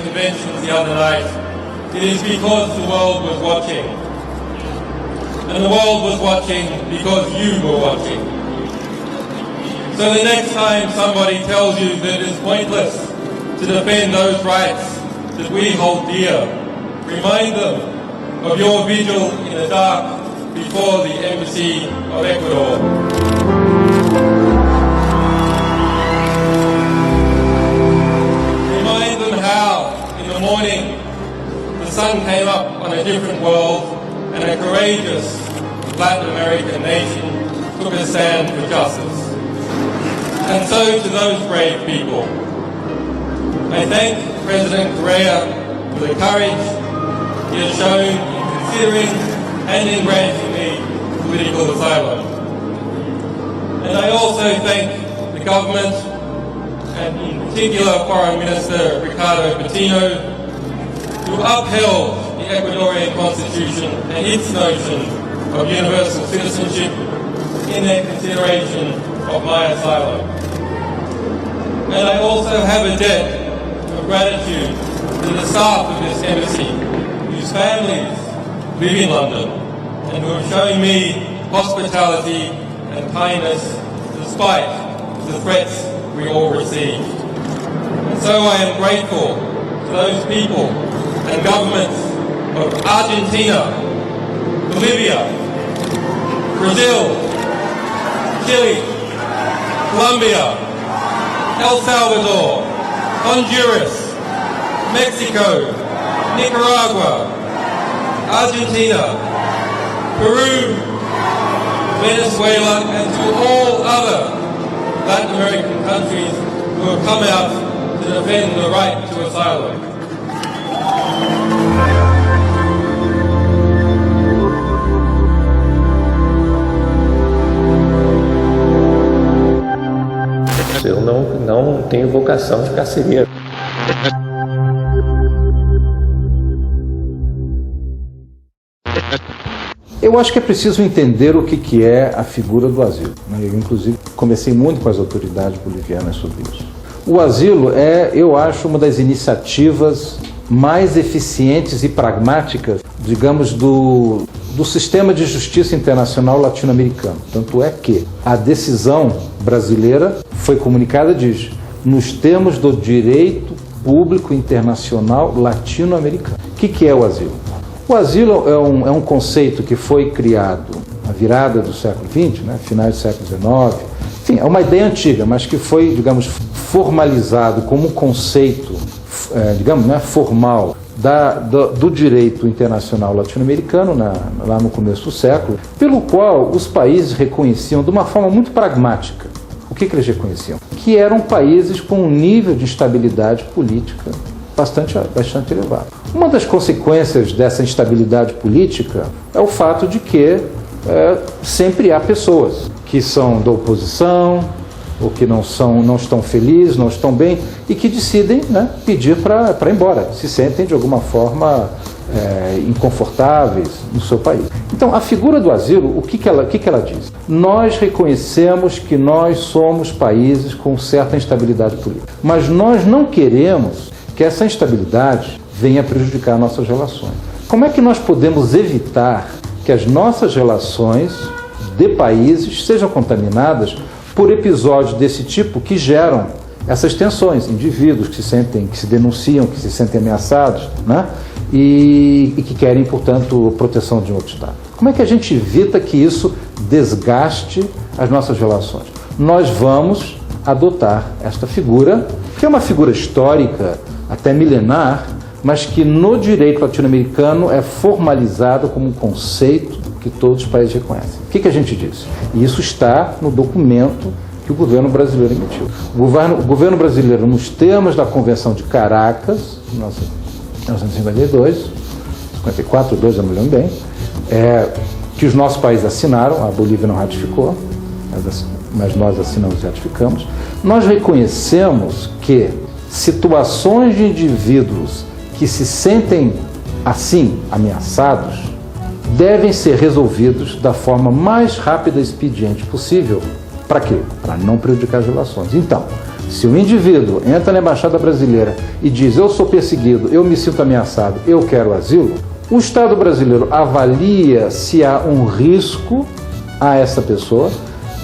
conventions the other night, it is because the world was watching. And the world was watching because you were watching. So the next time somebody tells you that it is pointless to defend those rights that we hold dear, remind them of your vigil in the dark before the Embassy of Ecuador. Remind them how, in the morning, the sun came up on a different world and a courageous Latin American nation took a stand for justice. And so to those brave people, I thank President Correa for the courage he has shown in considering and in granting me political asylum. And I also thank the government, and in particular Foreign Minister Ricardo Patino, who upheld the Ecuadorian Constitution and its notion of universal citizenship in their consideration of my asylum. And I also have a debt of gratitude to the staff of this embassy, whose families live in London, and who have shown me hospitality and kindness despite the threats we all received. And so I am grateful to those people and governments of Argentina, Bolivia, Brazil, Chile, Colombia, El Salvador, Honduras, Mexico, Nicaragua, Argentina, Peru, Venezuela, and to all other Latin American countries who have come out to defend the right to asylum. Eu não tenho vocação de carcereiro. Eu acho que é preciso entender o que é a figura do asilo. Eu, inclusive, conversei muito com as autoridades bolivianas sobre isso. O asilo é, eu acho, uma das iniciativas mais eficientes e pragmáticas, digamos, do sistema de justiça internacional latino-americano. Tanto é que a decisão brasileira foi comunicada, diz, nos termos do direito público internacional latino-americano. O que é o asilo? O asilo é um conceito que foi criado na virada do século XX, né, finais do século XIX. Enfim, é uma ideia antiga, mas que foi, digamos, formalizado como um conceito, digamos, né, formal do direito internacional latino-americano, lá no começo do século, pelo qual os países reconheciam de uma forma muito pragmática. O que eles reconheciam? Que eram países com um nível de instabilidade política bastante elevado. Uma das consequências dessa instabilidade política é o fato de que sempre há pessoas que são da oposição, ou que não estão felizes, não estão bem, e que decidem, né, pedir para ir embora, se sentem de alguma forma inconfortáveis no seu país. Então, a figura do asilo, o que ela diz? Nós reconhecemos que nós somos países com certa instabilidade política, mas nós não queremos que essa instabilidade venha prejudicar nossas relações. Como é que nós podemos evitar que as nossas relações de países sejam contaminadas por episódios desse tipo que geram essas tensões, indivíduos que se denunciam, que se sentem ameaçados, né? E que querem, portanto, proteção de um outro Estado. Como é que a gente evita que isso desgaste as nossas relações? Nós vamos adotar esta figura, que é uma figura histórica, até milenar, mas que no direito latino-americano é formalizado como um conceito que todos os países reconhecem. O que a gente diz? E isso está no documento que o governo brasileiro emitiu. O governo brasileiro, nos termos da Convenção de Caracas, 1952, 54, 2, eu não me lembro bem, que os nossos países assinaram, a Bolívia não ratificou, mas nós assinamos e ratificamos, nós reconhecemos que situações de indivíduos que se sentem assim ameaçados devem ser resolvidos da forma mais rápida e expediente possível. Para quê? Para não prejudicar as relações. Então, Se um indivíduo entra na Embaixada Brasileira e diz: eu sou perseguido, eu me sinto ameaçado, eu quero asilo, o Estado brasileiro avalia se há um risco a essa pessoa,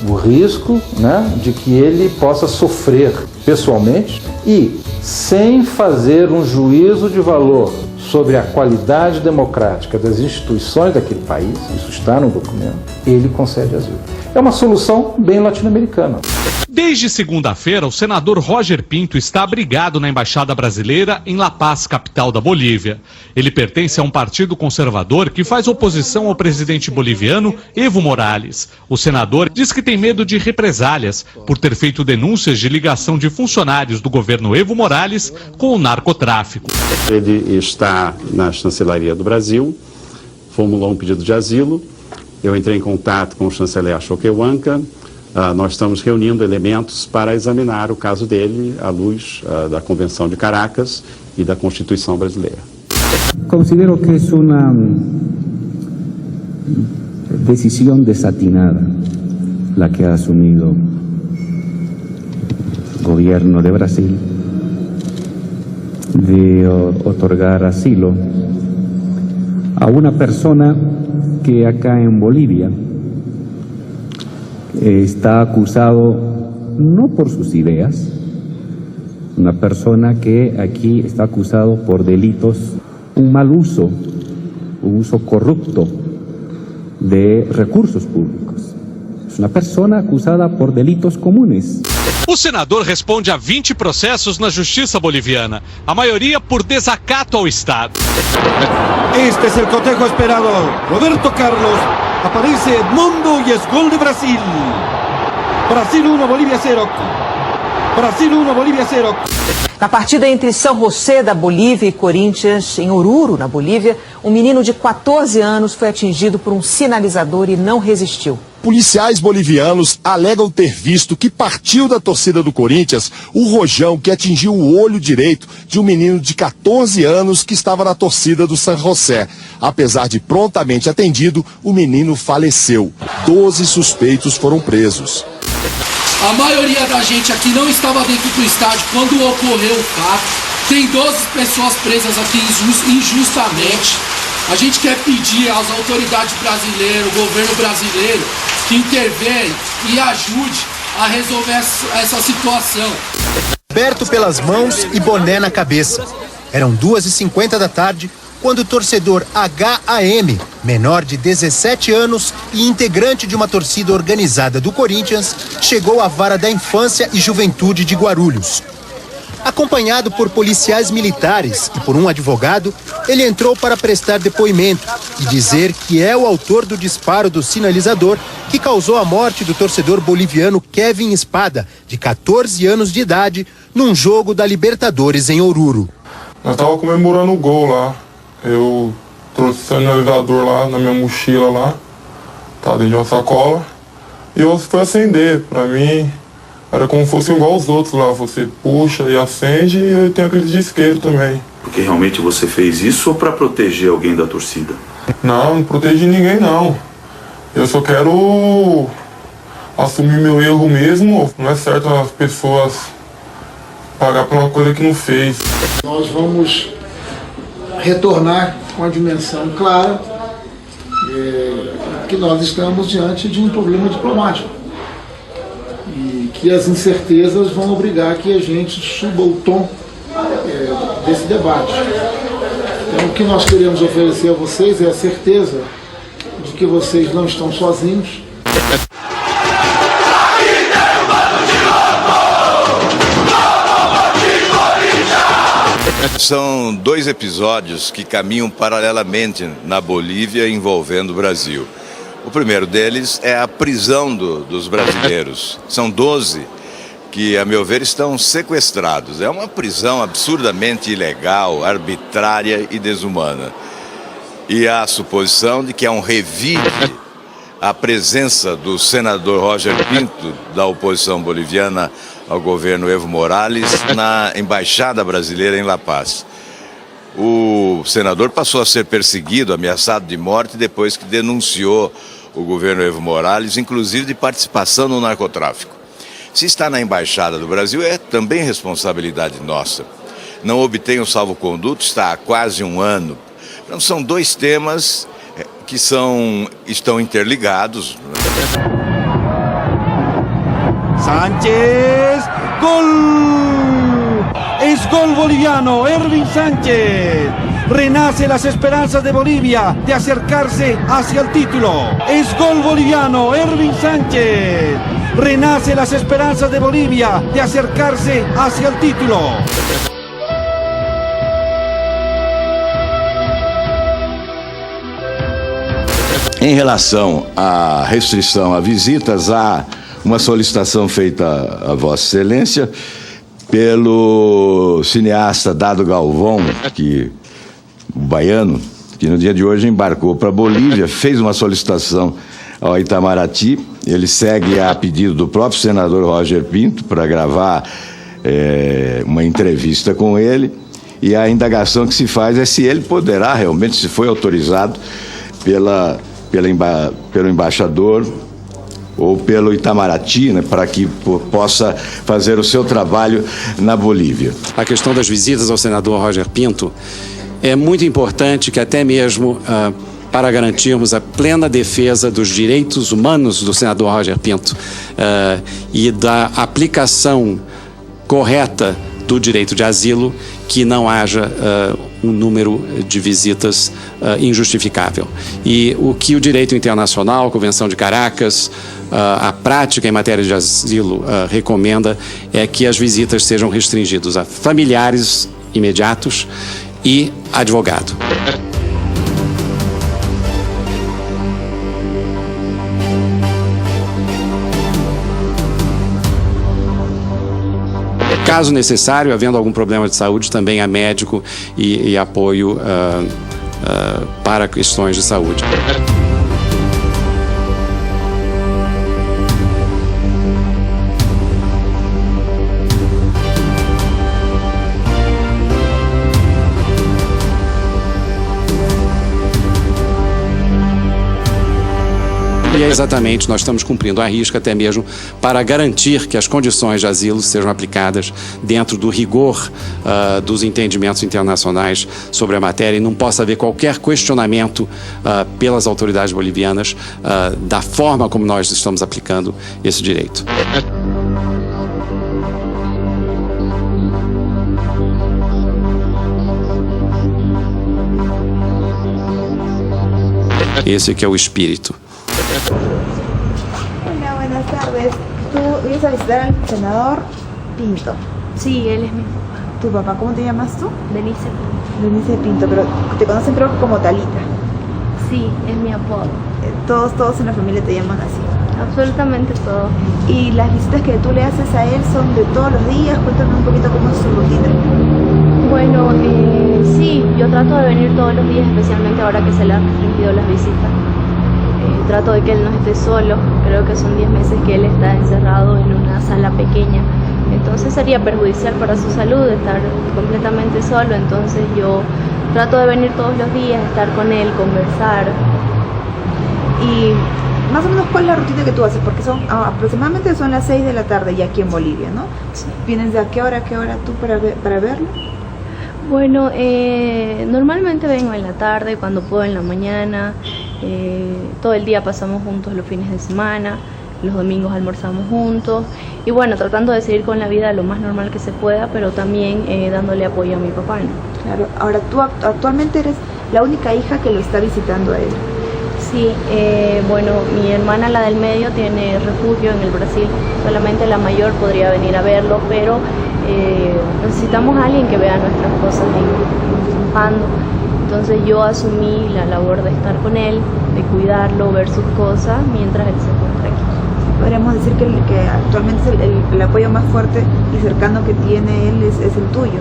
o risco, né, de que ele possa sofrer pessoalmente e, sem fazer um juízo de valor sobre a qualidade democrática das instituições daquele país, isso está no documento, ele concede asilo. É uma solução bem latino-americana. Desde segunda-feira, o senador Roger Pinto está abrigado na Embaixada Brasileira em La Paz, capital da Bolívia. Ele pertence a um partido conservador que faz oposição ao presidente boliviano Evo Morales. O senador diz que tem medo de represálias por ter feito denúncias de ligação de funcionários do governo Evo Morales com o narcotráfico. Ele está na chancelaria do Brasil, formulou um pedido de asilo. Eu entrei em contato com o chanceler Ashok Huanca. Nós estamos reunindo elementos para examinar o caso dele à luz da Convenção de Caracas e da Constituição brasileira. Considero que es una decisión desatinada la que ha asumido el gobierno de Brasil de otorgar asilo a una persona que acá en Bolivia está acusado no por sus ideas, una persona que aquí está acusado por delitos, un mal uso, un uso corrupto de recursos públicos. Es una persona acusada por delitos comunes. O senador responde a 20 processos na justiça boliviana, a maioria por desacato ao Estado. Este es el cotejo esperado. Roberto Carlos, aparece Edmundo y es gol de Brasil. Brasil 1, Bolívia 0. Brasil 1, Bolívia 0. Na partida entre São José da Bolívia e Corinthians, em Oruro, na Bolívia, um menino de 14 anos foi atingido por um sinalizador e não resistiu. Policiais bolivianos alegam ter visto que partiu da torcida do Corinthians o rojão que atingiu o olho direito de um menino de 14 anos que estava na torcida do São José. Apesar de prontamente atendido, o menino faleceu. 12 suspeitos foram presos. A maioria da gente aqui não estava dentro do estádio quando ocorreu o fato. Tem 12 pessoas presas aqui injustamente. A gente quer pedir às autoridades brasileiras, o governo brasileiro, que intervenha e ajude a resolver essa situação. Aberto pelas mãos e boné na cabeça. Eram 2h50 da tarde quando o torcedor HAM, menor de 17 anos e integrante de uma torcida organizada do Corinthians, chegou à Vara da Infância e Juventude de Guarulhos. Acompanhado por policiais militares e por um advogado, ele entrou para prestar depoimento e dizer que é o autor do disparo do sinalizador que causou a morte do torcedor boliviano Kevin Espada, de 14 anos de idade, num jogo da Libertadores em Oruro. Nós estávamos comemorando o gol lá. Eu trouxe o sinalizador lá na minha mochila lá, tá dentro de uma sacola, e eu fui acender. Pra mim era como se fosse igual aos outros lá, você puxa e acende, e eu tenho aquele de isqueiro também. Porque realmente você fez isso ou para proteger alguém da torcida? Não protegi ninguém não. Eu só quero assumir meu erro mesmo. Não é certo as pessoas pagar por uma coisa que não fez. Nós vamos retornar com a dimensão clara que nós estamos diante de um problema diplomático. E que as incertezas vão obrigar que a gente suba o tom desse debate. Então, o que nós queremos oferecer a vocês é a certeza de que vocês não estão sozinhos. São dois episódios que caminham paralelamente na Bolívia envolvendo o Brasil. O primeiro deles é a prisão dos brasileiros. São 12 que, a meu ver, estão sequestrados. É uma prisão absurdamente ilegal, arbitrária e desumana. E há a suposição de que é um revide à presença do senador Roger Pinto, da oposição boliviana ao governo Evo Morales, na Embaixada Brasileira em La Paz. O senador passou a ser perseguido, ameaçado de morte, depois que denunciou o governo Evo Morales, inclusive de participação no narcotráfico. Se está na Embaixada do Brasil, é também responsabilidade nossa. Não obtém o salvo-conduto, está há quase um ano. Então, são dois temas que estão interligados. Sánchez, gol! Es gol boliviano, Ervin Sánchez. Renace las esperanzas de Bolivia de acercarse hacia el título. Es gol boliviano, Ervin Sánchez. Renace las esperanzas de Bolivia de acercarse hacia el título. Em relação à restrição a visitas, há uma solicitação feita a Vossa Excelência pelo cineasta Dado Galvão, o baiano, que no dia de hoje embarcou para a Bolívia, fez uma solicitação ao Itamaraty. Ele segue a pedido do próprio senador Roger Pinto para gravar uma entrevista com ele, e a indagação que se faz é se ele poderá realmente, se foi autorizado pelo embaixador ou pelo Itamaraty, né, para que possa fazer o seu trabalho na Bolívia. A questão das visitas ao senador Roger Pinto é muito importante, que até mesmo para garantirmos a plena defesa dos direitos humanos do senador Roger Pinto e da aplicação correta do direito de asilo, que não haja um número de visitas injustificável. E o que o direito internacional, a Convenção de Caracas, a prática em matéria de asilo recomenda é que as visitas sejam restringidas a familiares imediatos e advogado. Caso necessário, havendo algum problema de saúde, também há médico e apoio para questões de saúde. E é exatamente, nós estamos cumprindo a risca até mesmo para garantir que as condições de asilo sejam aplicadas dentro do rigor dos entendimentos internacionais sobre a matéria e não possa haver qualquer questionamento pelas autoridades bolivianas da forma como nós estamos aplicando esse direito. Esse que é o espírito. Hola, buenas tardes. ¿Tú vienes a visitar al senador Pinto? Sí, él es mi papá. ¿Tu papá? ¿Cómo te llamas tú? Denise. Denise Pinto, pero te conocen creo como Talita. Sí, es mi apodo. Todos en la familia te llaman así. Absolutamente todos. ¿Y las visitas que tú le haces a él son de todos los días? Cuéntame un poquito cómo es su rutina. Bueno, sí, yo trato de venir todos los días, especialmente ahora que se le han restringido las visitas. Trato de que él no esté solo, creo que son 10 meses que él está encerrado en una sala pequeña, entonces sería perjudicial para su salud estar completamente solo, entonces yo trato de venir todos los días, estar con él, conversar. Y más o menos, ¿cuál es la rutina que tú haces? Porque aproximadamente son las 6 de la tarde ya aquí en Bolivia, ¿no? Sí. ¿Vienes de a qué hora tú para verlo? Bueno, normalmente vengo en la tarde, cuando puedo en la mañana. Todo el día pasamos juntos los fines de semana, los domingos almorzamos juntos y bueno, tratando de seguir con la vida lo más normal que se pueda, pero también dándole apoyo a mi papá, ¿no? Claro. Ahora, tú actualmente eres la única hija que lo está visitando a él. Sí, bueno, mi hermana, la del medio, tiene refugio en el Brasil, solamente la mayor podría venir a verlo, pero necesitamos a alguien que vea nuestras cosas en Pando. Entonces yo asumí la labor de estar con él, de cuidarlo, ver sus cosas mientras él se encuentra aquí. Podríamos decir que actualmente el apoyo más fuerte y cercano que tiene él es el tuyo.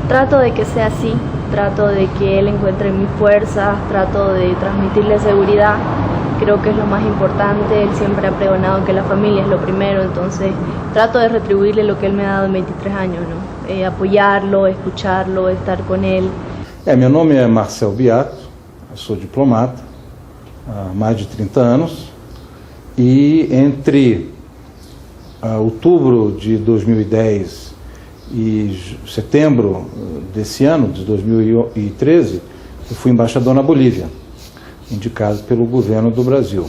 Trato de que sea así, trato de que él encuentre mis fuerzas, trato de transmitirle seguridad. Creo que es lo más importante, él siempre ha pregonado que la familia es lo primero, entonces trato de retribuirle lo que él me ha dado en 23 años, ¿no? Apoyarlo, escucharlo, estar con él. Meu nome é Marcel Beato, eu sou diplomata há mais de 30 anos e entre outubro de 2010 e setembro desse ano, de 2013, eu fui embaixador na Bolívia, indicado pelo governo do Brasil.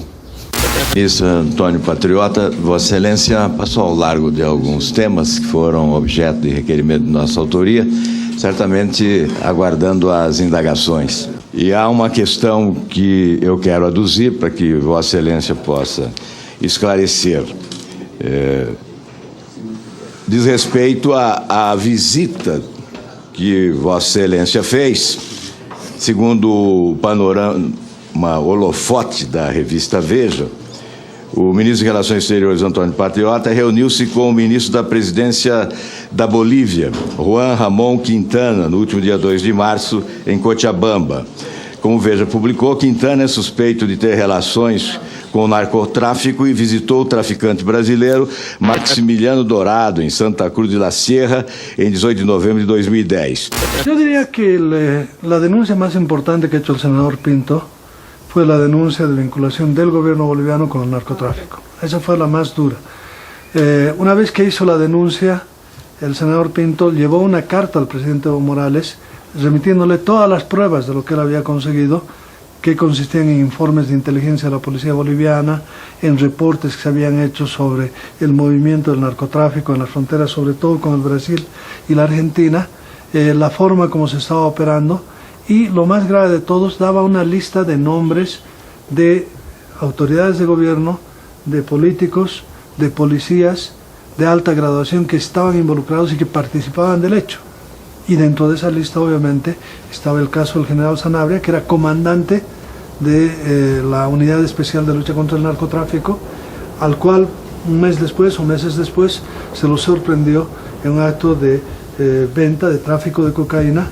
Ministro Antônio Patriota, Vossa Excelência passou ao largo de alguns temas que foram objeto de requerimento de nossa autoria, certamente aguardando as indagações. E há uma questão que eu quero aduzir para que Vossa Excelência possa esclarecer. Diz respeito à visita que Vossa Excelência fez, segundo o panorama holofote da revista Veja. O ministro de Relações Exteriores, Antônio Patriota, reuniu-se com o ministro da Presidência da Bolívia, Juan Ramón Quintana, no último dia 2 de março, em Cochabamba. Como Veja publicou, Quintana é suspeito de ter relações com o narcotráfico e visitou o traficante brasileiro Maximiliano Dorado, em Santa Cruz de la Sierra, em 18 de novembro de 2010. Eu diria que a denúncia mais importante que ha hecho el senador Pinto fue la denuncia de vinculación del gobierno boliviano con el narcotráfico. Esa fue la más dura. Una vez que hizo la denuncia, el senador Pinto llevó una carta al presidente Evo Morales remitiéndole todas las pruebas de lo que él había conseguido, que consistían en informes de inteligencia de la policía boliviana, en reportes que se habían hecho sobre el movimiento del narcotráfico en las fronteras, sobre todo con el Brasil y la Argentina, la forma como se estaba operando. Y lo más grave de todos, daba una lista de nombres de autoridades de gobierno, de políticos, de policías de alta graduación que estaban involucrados y que participaban del hecho. Y dentro de esa lista, obviamente, estaba el caso del general Sanabria, que era comandante de la Unidad Especial de Lucha contra el Narcotráfico, al cual un mes después o meses después se lo sorprendió en un acto de venta, de tráfico de cocaína.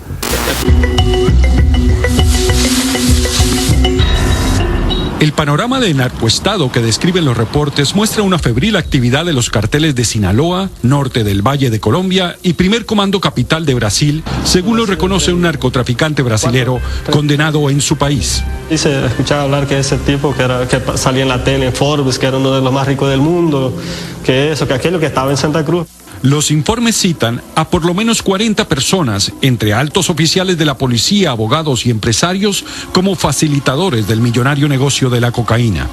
El panorama de narcoestado que describen los reportes muestra una febril actividad de los carteles de Sinaloa, norte del Valle de Colombia y primer comando capital de Brasil, según lo reconoce un narcotraficante brasilero condenado en su país. Y se escuchaba hablar que ese tipo que salía en la tele, en Forbes, que era uno de los más ricos del mundo, que eso, que aquello, que estaba en Santa Cruz. Los informes citan a por lo menos 40 personas, entre altos oficiales de la policía, abogados y empresarios, como facilitadores del millonario negocio de la cocaína.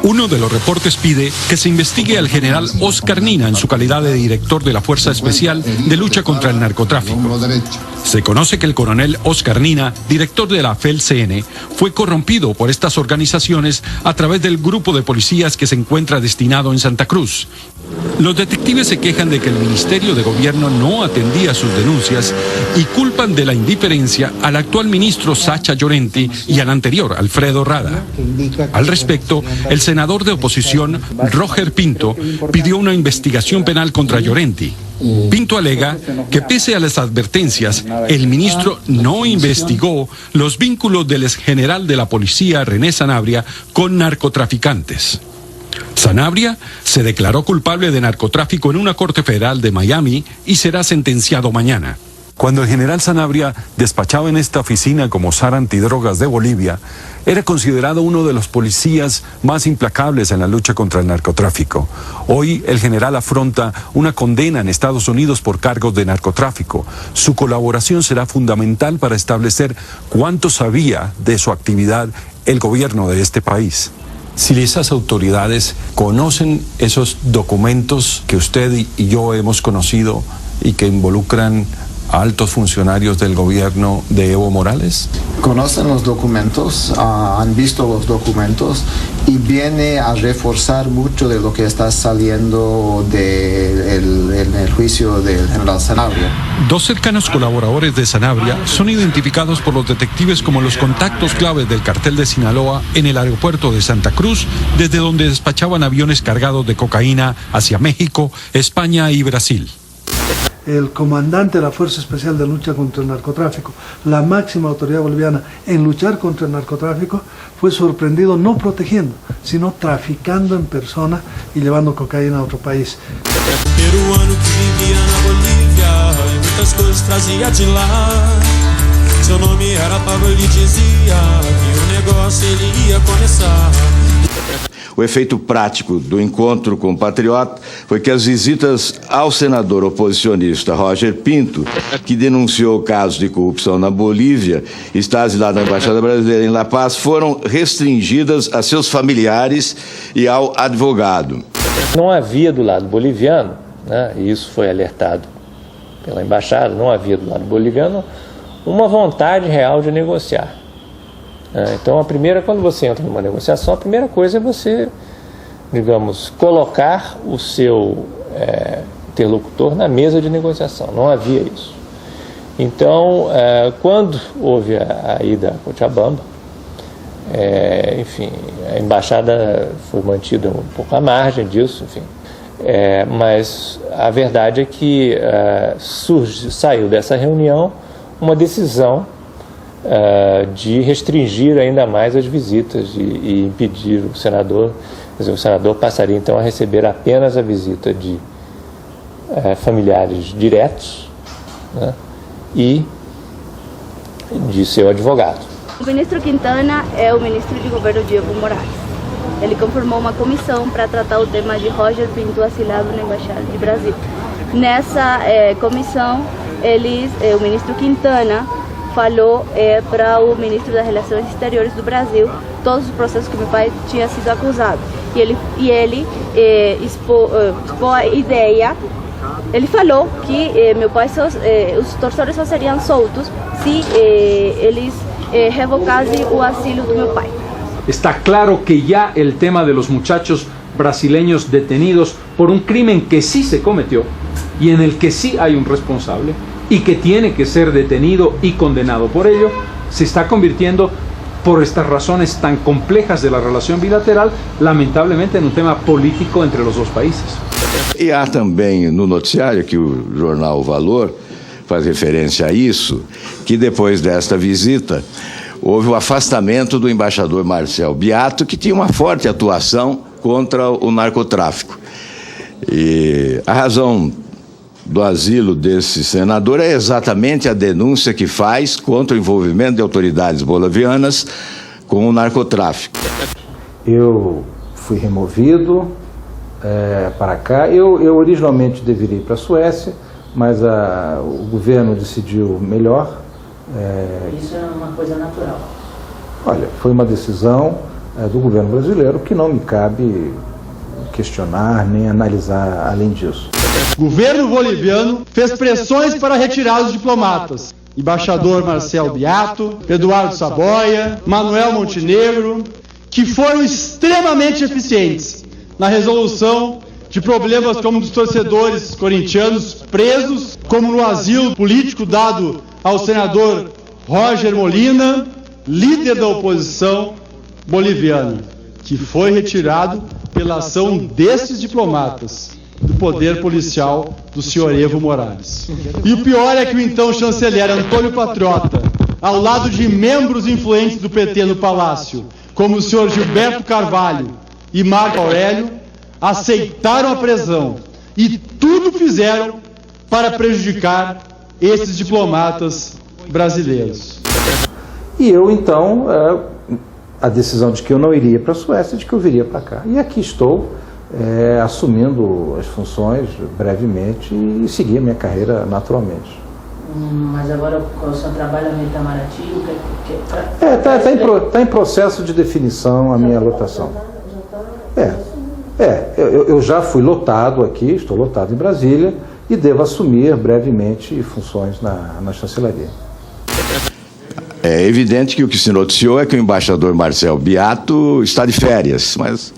Uno de los reportes pide que se investigue al general Oscar Nina en su calidad de director de la Fuerza Especial de Lucha contra el Narcotráfico. Se conoce que el coronel Oscar Nina, director de la FELCN, fue corrompido por estas organizaciones a través del grupo de policías que se encuentra destinado en Santa Cruz. Los detectives se quejan de que el Ministerio de Gobierno no atendía sus denuncias y culpan de la indiferencia al actual ministro Sacha Llorenti y al anterior, Alfredo Rada. Al respecto, el senador de oposición, Roger Pinto, pidió una investigación penal contra Llorenti. Pinto alega que pese a las advertencias, el ministro no investigó los vínculos del exgeneral de la policía, René Sanabria, con narcotraficantes. Sanabria se declaró culpable de narcotráfico en una corte federal de Miami y será sentenciado mañana. Cuando el general Sanabria despachaba en esta oficina como SAR antidrogas de Bolivia, era considerado uno de los policías más implacables en la lucha contra el narcotráfico. Hoy el general afronta una condena en Estados Unidos por cargos de narcotráfico. Su colaboración será fundamental para establecer cuánto sabía de su actividad el gobierno de este país. Si esas autoridades conocen esos documentos que usted y yo hemos conocido y que involucran a altos funcionarios del gobierno de Evo Morales? Conocen los documentos, han visto los documentos y viene a reforzar mucho de lo que está saliendo en el juicio del general Sanabria. Dos cercanos colaboradores de Sanabria son identificados por los detectives como los contactos claves del cartel de Sinaloa en el aeropuerto de Santa Cruz, desde donde despachaban aviones cargados de cocaína hacia México, España y Brasil. El comandante de la Fuerza Especial de Lucha contra el Narcotráfico, la máxima autoridad boliviana en luchar contra el narcotráfico, fue sorprendido no protegiendo, sino traficando en persona y llevando cocaína a otro país. Peruano que vivia na Bolívia e muitas coisas trazia de lá. Seu nome era Pablo, ele dizia que o negócio ele ia começar. O efeito prático do encontro com o patriota foi que as visitas ao senador oposicionista Roger Pinto, que denunciou casos de corrupção na Bolívia e está asilado na Embaixada Brasileira em La Paz, foram restringidas a seus familiares e ao advogado. Não havia do lado boliviano, né, e isso foi alertado pela Embaixada, não havia do lado boliviano uma vontade real de negociar. Então, quando você entra numa negociação, a primeira coisa é você, digamos, colocar o seu interlocutor na mesa de negociação. Não havia isso. Então, quando houve a ida a Cochabamba, enfim, a embaixada foi mantida um pouco à margem disso, enfim. Mas a verdade é que saiu dessa reunião uma decisão de restringir ainda mais as visitas e impedir o senador. Quer dizer, o senador passaria então a receber apenas a visita de familiares diretos, né, e de seu advogado. O ministro Quintana é o ministro de governo de Evo Morales. Ele conformou uma comissão para tratar o tema de Roger Pinto asilado na Embaixada de Brasil. Nessa comissão, o ministro Quintana falou para o ministro das Relações Exteriores do Brasil todos os processos que meu pai tinha sido acusado. E ele expôs a ideia. Ele falou que meu pai os torcedores só seriam soltos se eles revocassem o asilo do meu pai. Está claro que ya el tema de los muchachos brasileños detenidos por un crimen que sí se cometió y en el que sí hay un responsable y que tiene que ser detenido y condenado por ello, se está convirtiendo, por estas razones tan complejas de la relación bilateral, lamentablemente en un tema político entre los dos países. E há também no noticiário, que o jornal Valor faz referência a isso, que depois desta visita houve o afastamento do embaixador Marcel Beato, que tinha uma forte atuação contra o narcotráfico. E a razão do asilo desse senador é exatamente a denúncia que faz contra o envolvimento de autoridades bolivianas com o narcotráfico. Eu fui removido para cá. Eu originalmente deveria ir para a Suécia, mas o governo decidiu melhor. Isso é uma coisa natural. Olha, foi uma decisão do governo brasileiro que não me cabe questionar nem analisar além disso. O governo boliviano fez pressões para retirar os diplomatas. Embaixador Marcel Beato, Eduardo Saboia, Manuel Montenegro, que foram extremamente eficientes na resolução de problemas como dos torcedores corintianos presos, como no asilo político dado ao senador Roger Molina, líder da oposição boliviana, que foi retirado pela ação desses diplomatas do poder policial do senhor Evo Morales. E o pior é que o então chanceler Antônio Patriota, ao lado de membros influentes do PT no Palácio, como o senhor Gilberto Carvalho e Marco Aurélio, aceitaram a prisão e tudo fizeram para prejudicar esses diplomatas brasileiros. E eu, então, a decisão de que eu não iria para a Suécia, de que eu viria para cá. E aqui estou, assumindo as funções brevemente e seguir a minha carreira naturalmente. Mas agora o senhor trabalha no Itamaraty? Está em processo de definição a minha lotação. Eu já fui lotado aqui, estou lotado em Brasília e devo assumir brevemente funções na chancelaria. É evidente que o que se noticiou é que o embaixador Marcel Beato está de férias, mas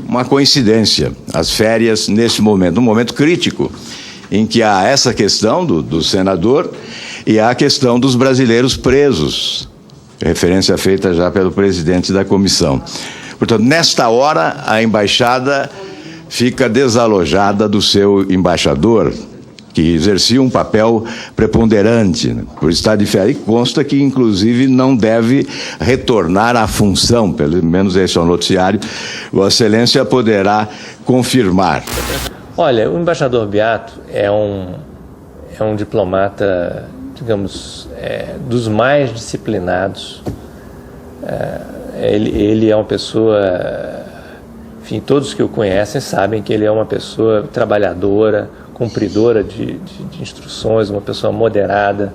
uma coincidência. As férias nesse momento, um momento crítico, em que há essa questão do senador e há a questão dos brasileiros presos, referência feita já pelo presidente da comissão. Portanto, nesta hora, a embaixada fica desalojada do seu embaixador, que exercia um papel preponderante, né, por estar de férias. E consta que, inclusive, não deve retornar à função, pelo menos esse é o noticiário. Vossa Excelência poderá confirmar. Olha, o embaixador Beato é um diplomata, digamos, dos mais disciplinados. Ele é uma pessoa enfim, todos que o conhecem sabem que ele é uma pessoa trabalhadora, cumpridora de instruções, uma pessoa moderada,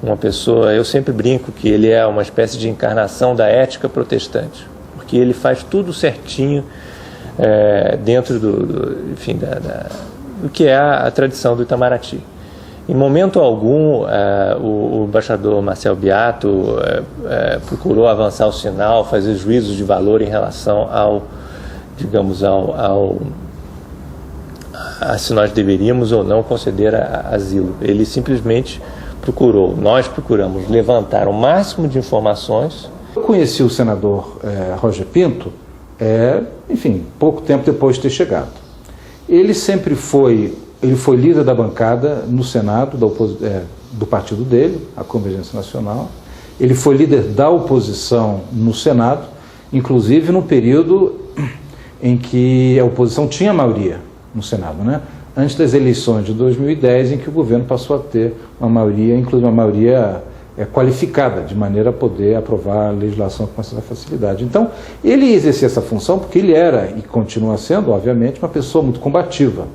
uma pessoa... Eu sempre brinco que ele é uma espécie de encarnação da ética protestante, porque ele faz tudo certinho dentro enfim, do que é a tradição do Itamaraty. Em momento algum, o embaixador Marcel Beato procurou avançar o sinal, fazer juízos de valor em relação a se nós deveríamos ou não conceder asilo. Ele simplesmente nós procuramos levantar o máximo de informações. Eu conheci o senador Roger Pinto, enfim, pouco tempo depois de ter chegado. Ele foi líder da bancada no Senado do partido dele, a Convergência Nacional. Ele foi líder da oposição no Senado, inclusive no período em que a oposição tinha maioria no Senado, né? Antes das eleições de 2010, em que o governo passou a ter uma maioria, inclusive uma maioria qualificada, de maneira a poder aprovar a legislação com essa facilidade. Então, ele exercia essa função porque ele era, e continua sendo, obviamente, uma pessoa muito combativa.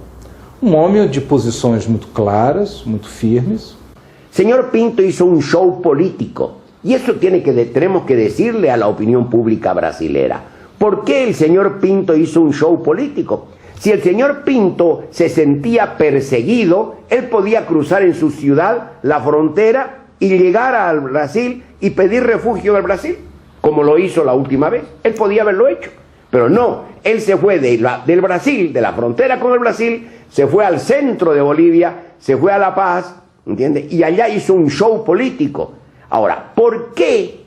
Um homem de posições muito claras, muito firmes. Señor Pinto hizo un show político, y eso tenemos que decirle a la opinión pública brasilera. ¿Por qué el señor Pinto hizo un show político? Si el señor Pinto se sentía perseguido, él podía cruzar en su ciudad la frontera y llegar al Brasil y pedir refugio en el Brasil, como lo hizo la última vez. Él podía haberlo hecho, pero no. Él se fue del Brasil, de la frontera con el Brasil, se fue al centro de Bolivia, se fue a La Paz, ¿entiende? Y allá hizo un show político. Ahora, ¿por qué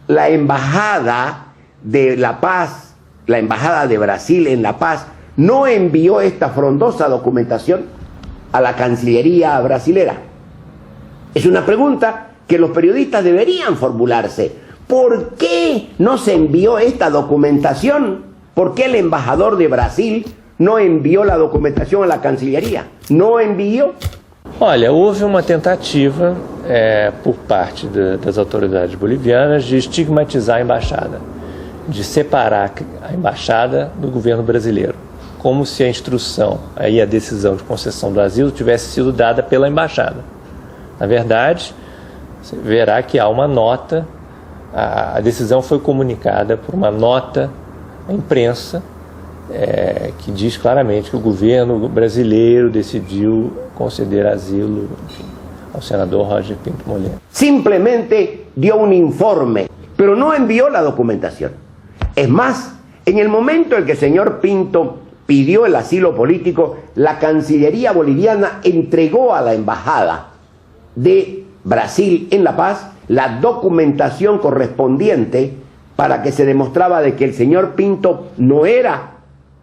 la embajada de La Paz, la embajada de Brasil en La Paz, no envió esta frondosa documentación a la Cancillería brasilera? Es una pregunta que los periodistas deberían formularse. ¿Por qué no se envió esta documentación? ¿Por qué el embajador de Brasil no envió la documentación a la Cancillería? ¿No envió? Olha, houve uma tentativa por parte das autoridades bolivianas de estigmatizar a embaixada, de separar a embaixada do governo brasileiro, como se a instrução e a decisão de concessão do asilo tivesse sido dada pela embaixada. Na verdade, você verá que há uma nota, a decisão foi comunicada por uma nota à imprensa, que diz claramente que o governo brasileiro decidiu conceder asilo, enfim, ao senador Roger Pinto Molina. Simplemente dio un informe, pero no envió la documentación. Es más, en el momento en que el señor Pinto pidió el asilo político, la Cancillería boliviana entregó a la embajada de Brasil en La Paz la documentación correspondiente para que se demostraba de que el señor Pinto no era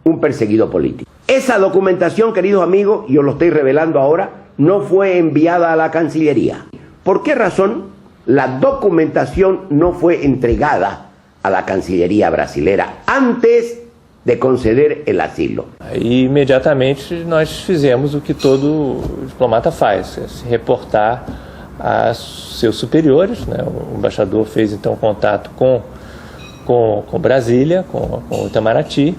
un perseguido político. Esa documentación, queridos amigos, yo lo estoy revelando ahora, no fue enviada a la Cancillería. ¿Por qué razón la documentación no fue entregada a la Cancillería brasilera antes de conceder el asilo? E imediatamente nós fizemos o que todo diplomata faz, se reportar a seus superiores, né? O embaixador fez então contato com Brasília, com o Itamaraty,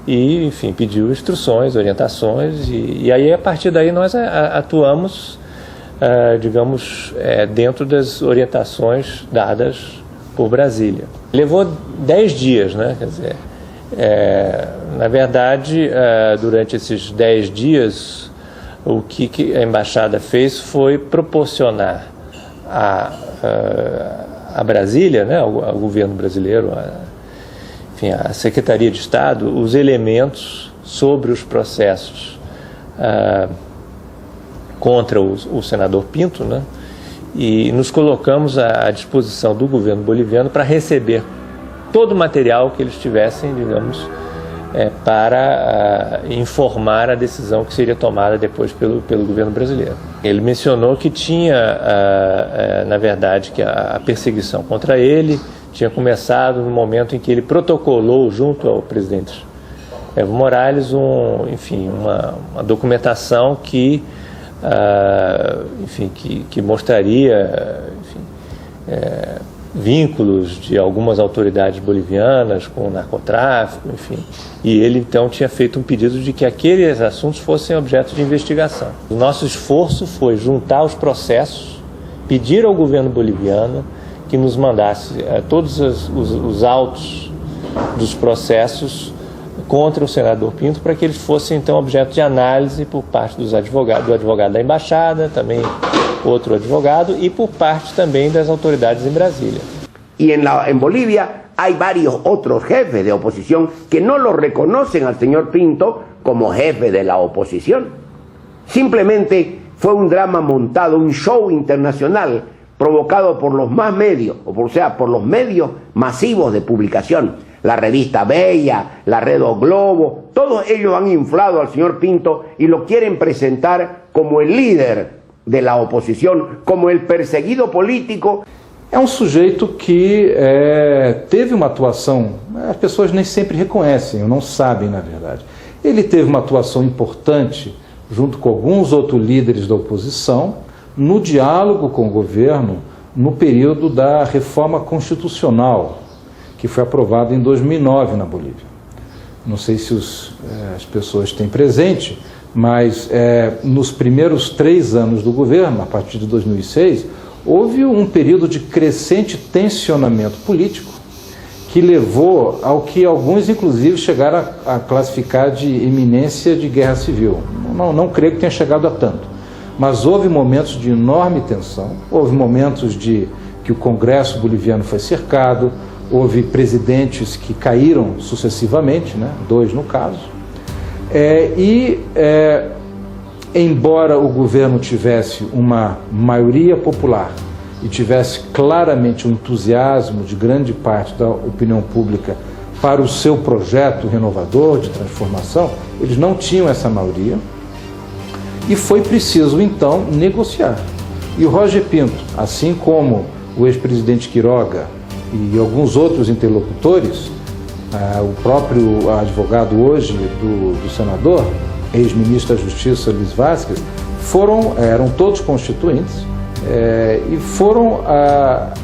e, enfim, pediu instruções, orientações, e aí a partir daí nós atuamos, digamos, dentro das orientações dadas por Brasília. Levou 10 dias, né? Quer dizer, na verdade, durante esses 10 dias, o que a embaixada fez foi proporcionar a Brasília, né, ao governo brasileiro, enfim, a Secretaria de Estado, os elementos sobre os processos contra o senador Pinto, né, e nos colocamos à disposição do governo boliviano para receber todo o material que eles tivessem, digamos, para informar a decisão que seria tomada depois pelo governo brasileiro. Ele mencionou que tinha, na verdade, que a perseguição contra ele tinha começado no momento em que ele protocolou junto ao presidente Evo Morales uma documentação que, enfim, que mostraria, enfim, vínculos de algumas autoridades bolivianas com o narcotráfico, enfim. E ele então tinha feito um pedido de que aqueles assuntos fossem objeto de investigação. O nosso esforço foi juntar os processos, pedir ao governo boliviano que nos mandasse todos os autos dos processos contra o senador Pinto, para que eles fossem então objeto de análise por parte dos advogados, do advogado da embaixada, também outro advogado, y por parte también de las autoridades en Brasilia. Y en Bolivia hay varios otros jefes de oposición que no lo reconocen al señor Pinto como jefe de la oposición. Simplemente fue un drama montado, un show internacional provocado por los más medios, por los medios masivos de publicación. La revista Bella, la Red O Globo, todos ellos han inflado al señor Pinto y lo quieren presentar como el líder de la oposición, como el perseguido político. É um sujeito que teve uma atuação, as pessoas nem sempre reconhecem, ou não sabem na verdade. Ele teve uma atuação importante, junto com alguns outros líderes da oposição, no diálogo com o governo no período da reforma constitucional, que foi aprovada em 2009 na Bolívia. Não sei se as pessoas têm presente, mas nos primeiros 3 anos do governo, a partir de 2006, houve um período de crescente tensionamento político que levou ao que alguns, inclusive, chegaram a classificar de iminência de guerra civil. Não creio que tenha chegado a tanto, mas houve momentos de enorme tensão, houve momentos que o Congresso boliviano foi cercado, houve presidentes que caíram sucessivamente, 2 no caso, embora o governo tivesse uma maioria popular e tivesse claramente um entusiasmo de grande parte da opinião pública para o seu projeto renovador de transformação, eles não tinham essa maioria e foi preciso então negociar. E o Roger Pinto, assim como o ex-presidente Quiroga e alguns outros interlocutores, o próprio advogado hoje do senador, ex-ministro da Justiça Luiz Vázquez, eram todos constituintes e foram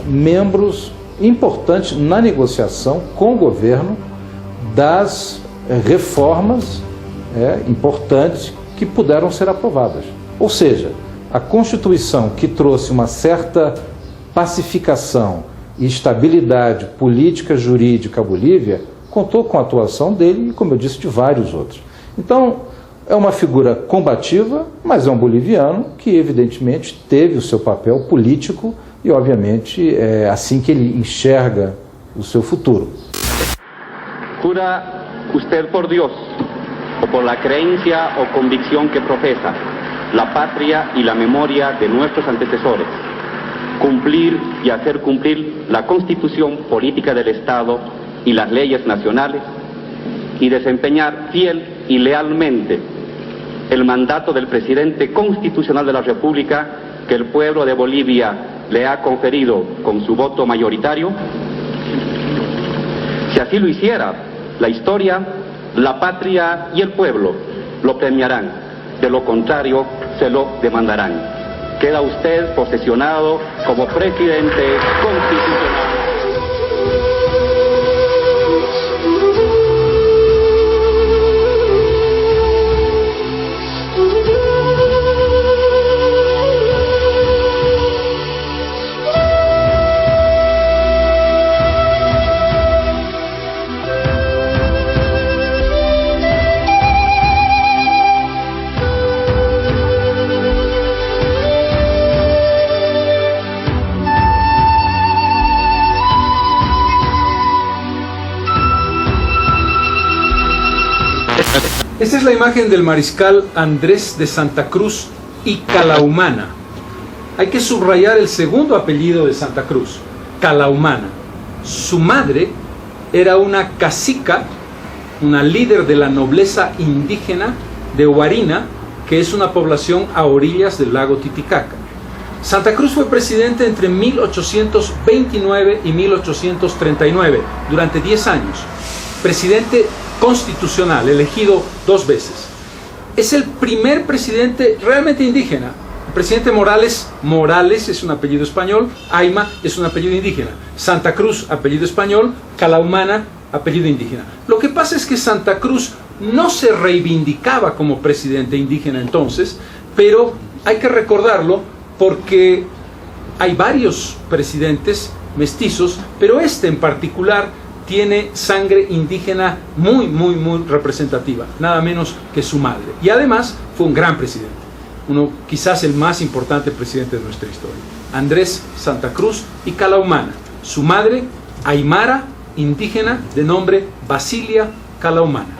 membros importantes na negociação com o governo das reformas importantes que puderam ser aprovadas. Ou seja, a Constituição que trouxe uma certa pacificação e estabilidade política, jurídica à Bolívia, contou com a atuação dele e, como eu disse, de vários outros. Então, é uma figura combativa, mas é um boliviano que, evidentemente, teve o seu papel político e, obviamente, é assim que ele enxerga o seu futuro. Jura usted por Dios, o por la creencia o convicción que profesa, la patria y la memoria de nuestros antecesores, cumplir y hacer cumplir la Constitución política del Estado y las leyes nacionales y desempeñar fiel y lealmente el mandato del presidente constitucional de la República que el pueblo de Bolivia le ha conferido con su voto mayoritario? Si así lo hiciera, la historia, la patria y el pueblo lo premiarán, de lo contrario se lo demandarán. Queda usted posesionado como presidente constitucional. Esta es la imagen del mariscal Andrés de Santa Cruz y Calaumana. Hay que subrayar el segundo apellido de Santa Cruz, Calaumana. Su madre era una cacica, una líder de la nobleza indígena de Huarina, que es una población a orillas del lago Titicaca. Santa Cruz fue presidente entre 1829 y 1839, durante 10 años. Presidente constitucional, elegido 2 veces. Es el primer presidente realmente indígena, Presidente Morales, Morales es un apellido español, Ayma es un apellido indígena, Santa Cruz, apellido español, Calahumana, apellido indígena. Lo que pasa es que Santa Cruz no se reivindicaba como presidente indígena entonces, pero hay que recordarlo porque hay varios presidentes mestizos, pero este en particular tiene sangre indígena muy representativa, nada menos que su madre. Y además fue un gran presidente, quizás el más importante presidente de nuestra historia. Andrés Santa Cruz y Calahumana. Su madre, aymara, indígena, de nombre Basilia Calahumana.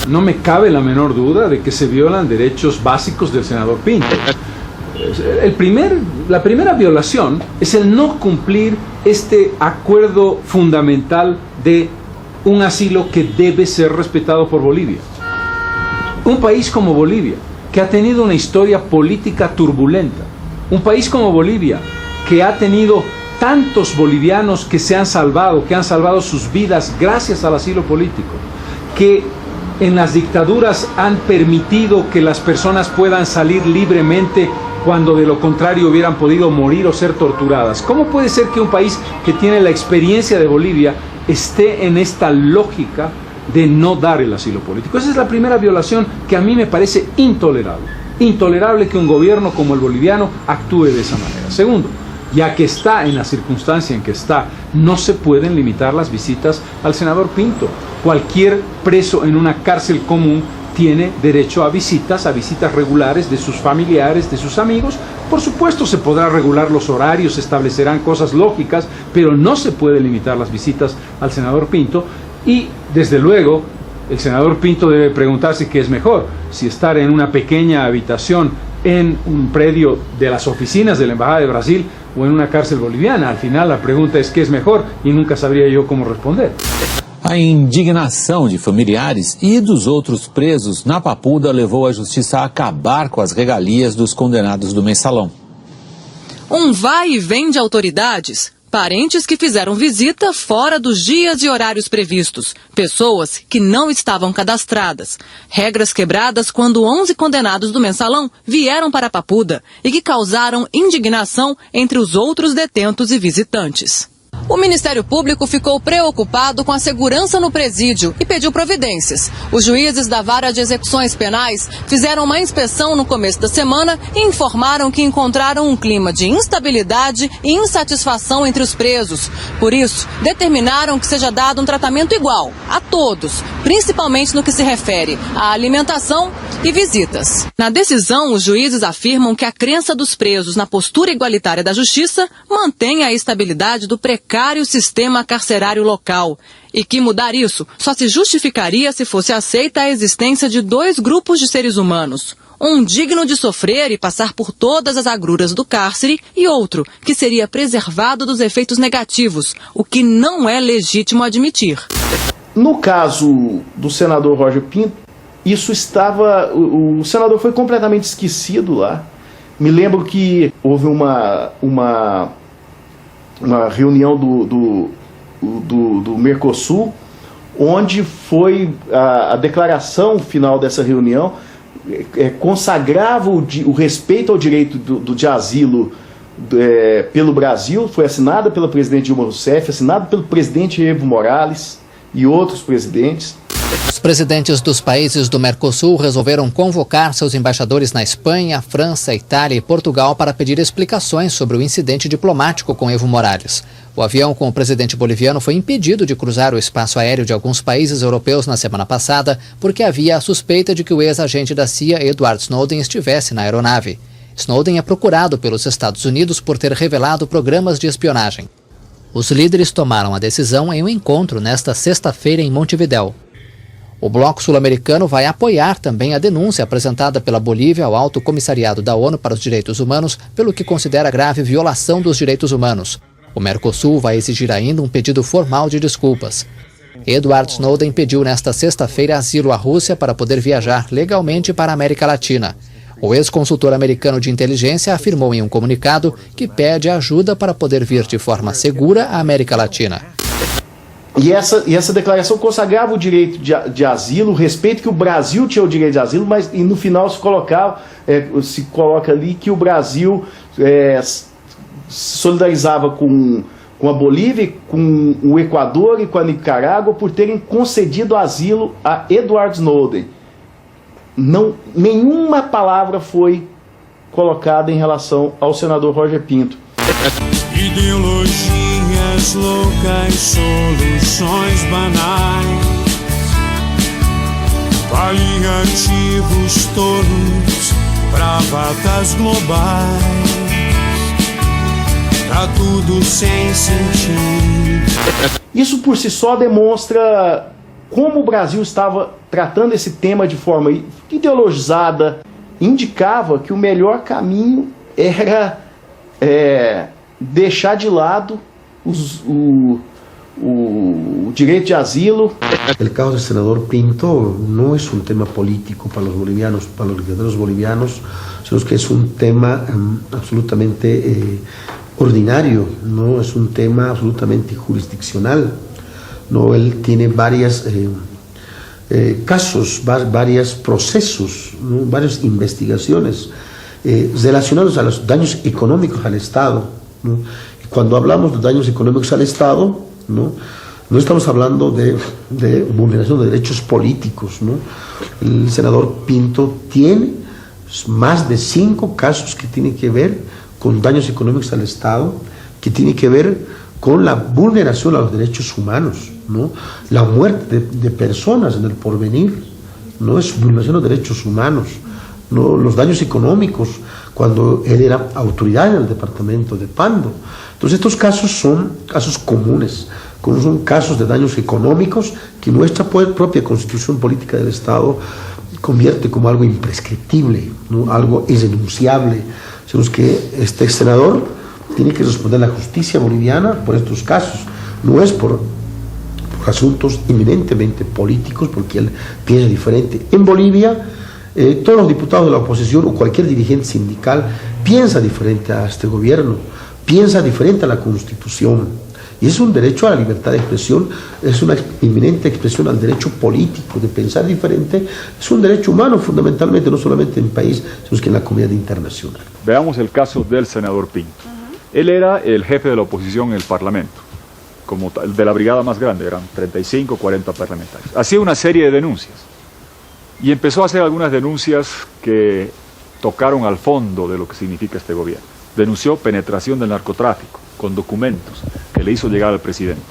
No me cabe la menor duda de que se violan derechos básicos del senador Pinto. La primera violación es el no cumplir este acuerdo fundamental de un asilo que debe ser respetado por Bolivia. Un país como Bolivia, que ha tenido una historia política turbulenta, un país como Bolivia, que ha tenido tantos bolivianos que se han salvado, que han salvado sus vidas gracias al asilo político, que en las dictaduras han permitido que las personas puedan salir libremente cuando de lo contrario hubieran podido morir o ser torturadas. ¿Cómo puede ser que un país que tiene la experiencia de Bolivia esté en esta lógica de no dar el asilo político? Esa es la primera violación que a mí me parece intolerable. Intolerable que un gobierno como el boliviano actúe de esa manera. Segundo, ya que está en la circunstancia en que está, no se pueden limitar las visitas al senador Pinto. Cualquier preso en una cárcel común tiene derecho a visitas regulares de sus familiares, de sus amigos. Por supuesto se podrá regular los horarios, se establecerán cosas lógicas, pero no se puede limitar las visitas al senador Pinto. Y desde luego el senador Pinto debe preguntarse qué es mejor, si estar en una pequeña habitación en un predio de las oficinas de la Embajada de Brasil o en una cárcel boliviana. Al final la pregunta es qué es mejor y nunca sabría yo cómo responder. A indignação de familiares e dos outros presos na Papuda levou a justiça a acabar com as regalias dos condenados do mensalão. Vai e vem de autoridades. Parentes que fizeram visita fora dos dias e horários previstos. Pessoas que não estavam cadastradas. Regras quebradas quando 11 condenados do mensalão vieram para a Papuda e que causaram indignação entre os outros detentos e visitantes. O Ministério Público ficou preocupado com a segurança no presídio e pediu providências. Os juízes da Vara de Execuções Penais fizeram uma inspeção no começo da semana e informaram que encontraram um clima de instabilidade e insatisfação entre os presos. Por isso, determinaram que seja dado um tratamento igual a todos, principalmente no que se refere à alimentação e visitas. Na decisão, os juízes afirmam que a crença dos presos na postura igualitária da justiça mantém a estabilidade do precário sistema carcerário local e que mudar isso só se justificaria se fosse aceita a existência de dois grupos de seres humanos. Um digno de sofrer e passar por todas as agruras do cárcere e outro que seria preservado dos efeitos negativos, o que não é legítimo admitir. No caso do senador Roger Pinto, isso estava... O senador foi completamente esquecido lá. Me lembro que houve uma reunião do Mercosul, onde foi a declaração final dessa reunião, consagrava o respeito ao direito de asilo pelo Brasil, foi assinada pela presidente Dilma Rousseff, assinada pelo presidente Evo Morales e outros presidentes. Os presidentes dos países do Mercosul resolveram convocar seus embaixadores na Espanha, França, Itália e Portugal para pedir explicações sobre o incidente diplomático com Evo Morales. O avião com o presidente boliviano foi impedido de cruzar o espaço aéreo de alguns países europeus na semana passada porque havia a suspeita de que o ex-agente da CIA, Edward Snowden, estivesse na aeronave. Snowden é procurado pelos Estados Unidos por ter revelado programas de espionagem. Os líderes tomaram a decisão em um encontro nesta sexta-feira em Montevidéu. O Bloco Sul-Americano vai apoiar também a denúncia apresentada pela Bolívia ao Alto Comissariado da ONU para os Direitos Humanos pelo que considera grave violação dos direitos humanos. O Mercosul vai exigir ainda um pedido formal de desculpas. Edward Snowden pediu nesta sexta-feira asilo à Rússia para poder viajar legalmente para a América Latina. O ex-consultor americano de inteligência afirmou em um comunicado que pede ajuda para poder vir de forma segura à América Latina. E essa declaração consagrava o direito de asilo, o respeito que o Brasil tinha o direito de asilo, mas e no final se coloca ali que o Brasil se solidarizava com a Bolívia, com o Equador e com a Nicarágua por terem concedido asilo a Edward Snowden. Nenhuma palavra foi colocada em relação ao senador Roger Pinto. Ideologias loucas, soluções banais, paliativos tolos, bravatas globais, tá tudo sem sentido. Isso por si só demonstra como o Brasil estava tratando esse tema de forma ideologizada. Indicava que o melhor caminho era deixar de lado o direito de asilo. El caso del senador Pinto no es un tema político para los bolivianos, para los legisladores bolivianos, sino que es un tema absolutamente ordinario, no es un tema absolutamente jurisdiccional. No, él tiene varios casos, varios procesos, ¿no? Varias investigaciones relacionados a los daños económicos al Estado, ¿no? Y cuando hablamos de daños económicos al Estado, no estamos hablando de vulneración de derechos políticos, ¿no? El senador Pinto tiene más de 5 casos que tienen que ver con daños económicos al Estado, que tienen que ver con la vulneración a los derechos humanos, ¿no? La muerte de personas en el porvenir, no es vulneración de derechos humanos, ¿no? Los daños económicos cuando él era autoridad en el departamento de Pando. Entonces estos casos son casos comunes, son casos de daños económicos que nuestra propia constitución política del Estado convierte como algo imprescriptible, ¿no? Algo irrenunciable. Sabemos que este senador tiene que responder a la justicia boliviana por estos casos. No es por asuntos eminentemente políticos, porque él piensa diferente. En Bolivia, todos los diputados de la oposición o cualquier dirigente sindical piensa diferente a este gobierno, piensa diferente a la Constitución. Y es un derecho a la libertad de expresión, es una eminente expresión al derecho político de pensar diferente, es un derecho humano fundamentalmente, no solamente en el país, sino que en la comunidad internacional. Veamos el caso del senador Pinto. Él era el jefe de la oposición en el Parlamento, como de la brigada más grande, eran 35, 40 parlamentarios. Hacía una serie de denuncias y empezó a hacer algunas denuncias que tocaron al fondo de lo que significa este gobierno. Denunció penetración del narcotráfico con documentos que le hizo llegar al presidente.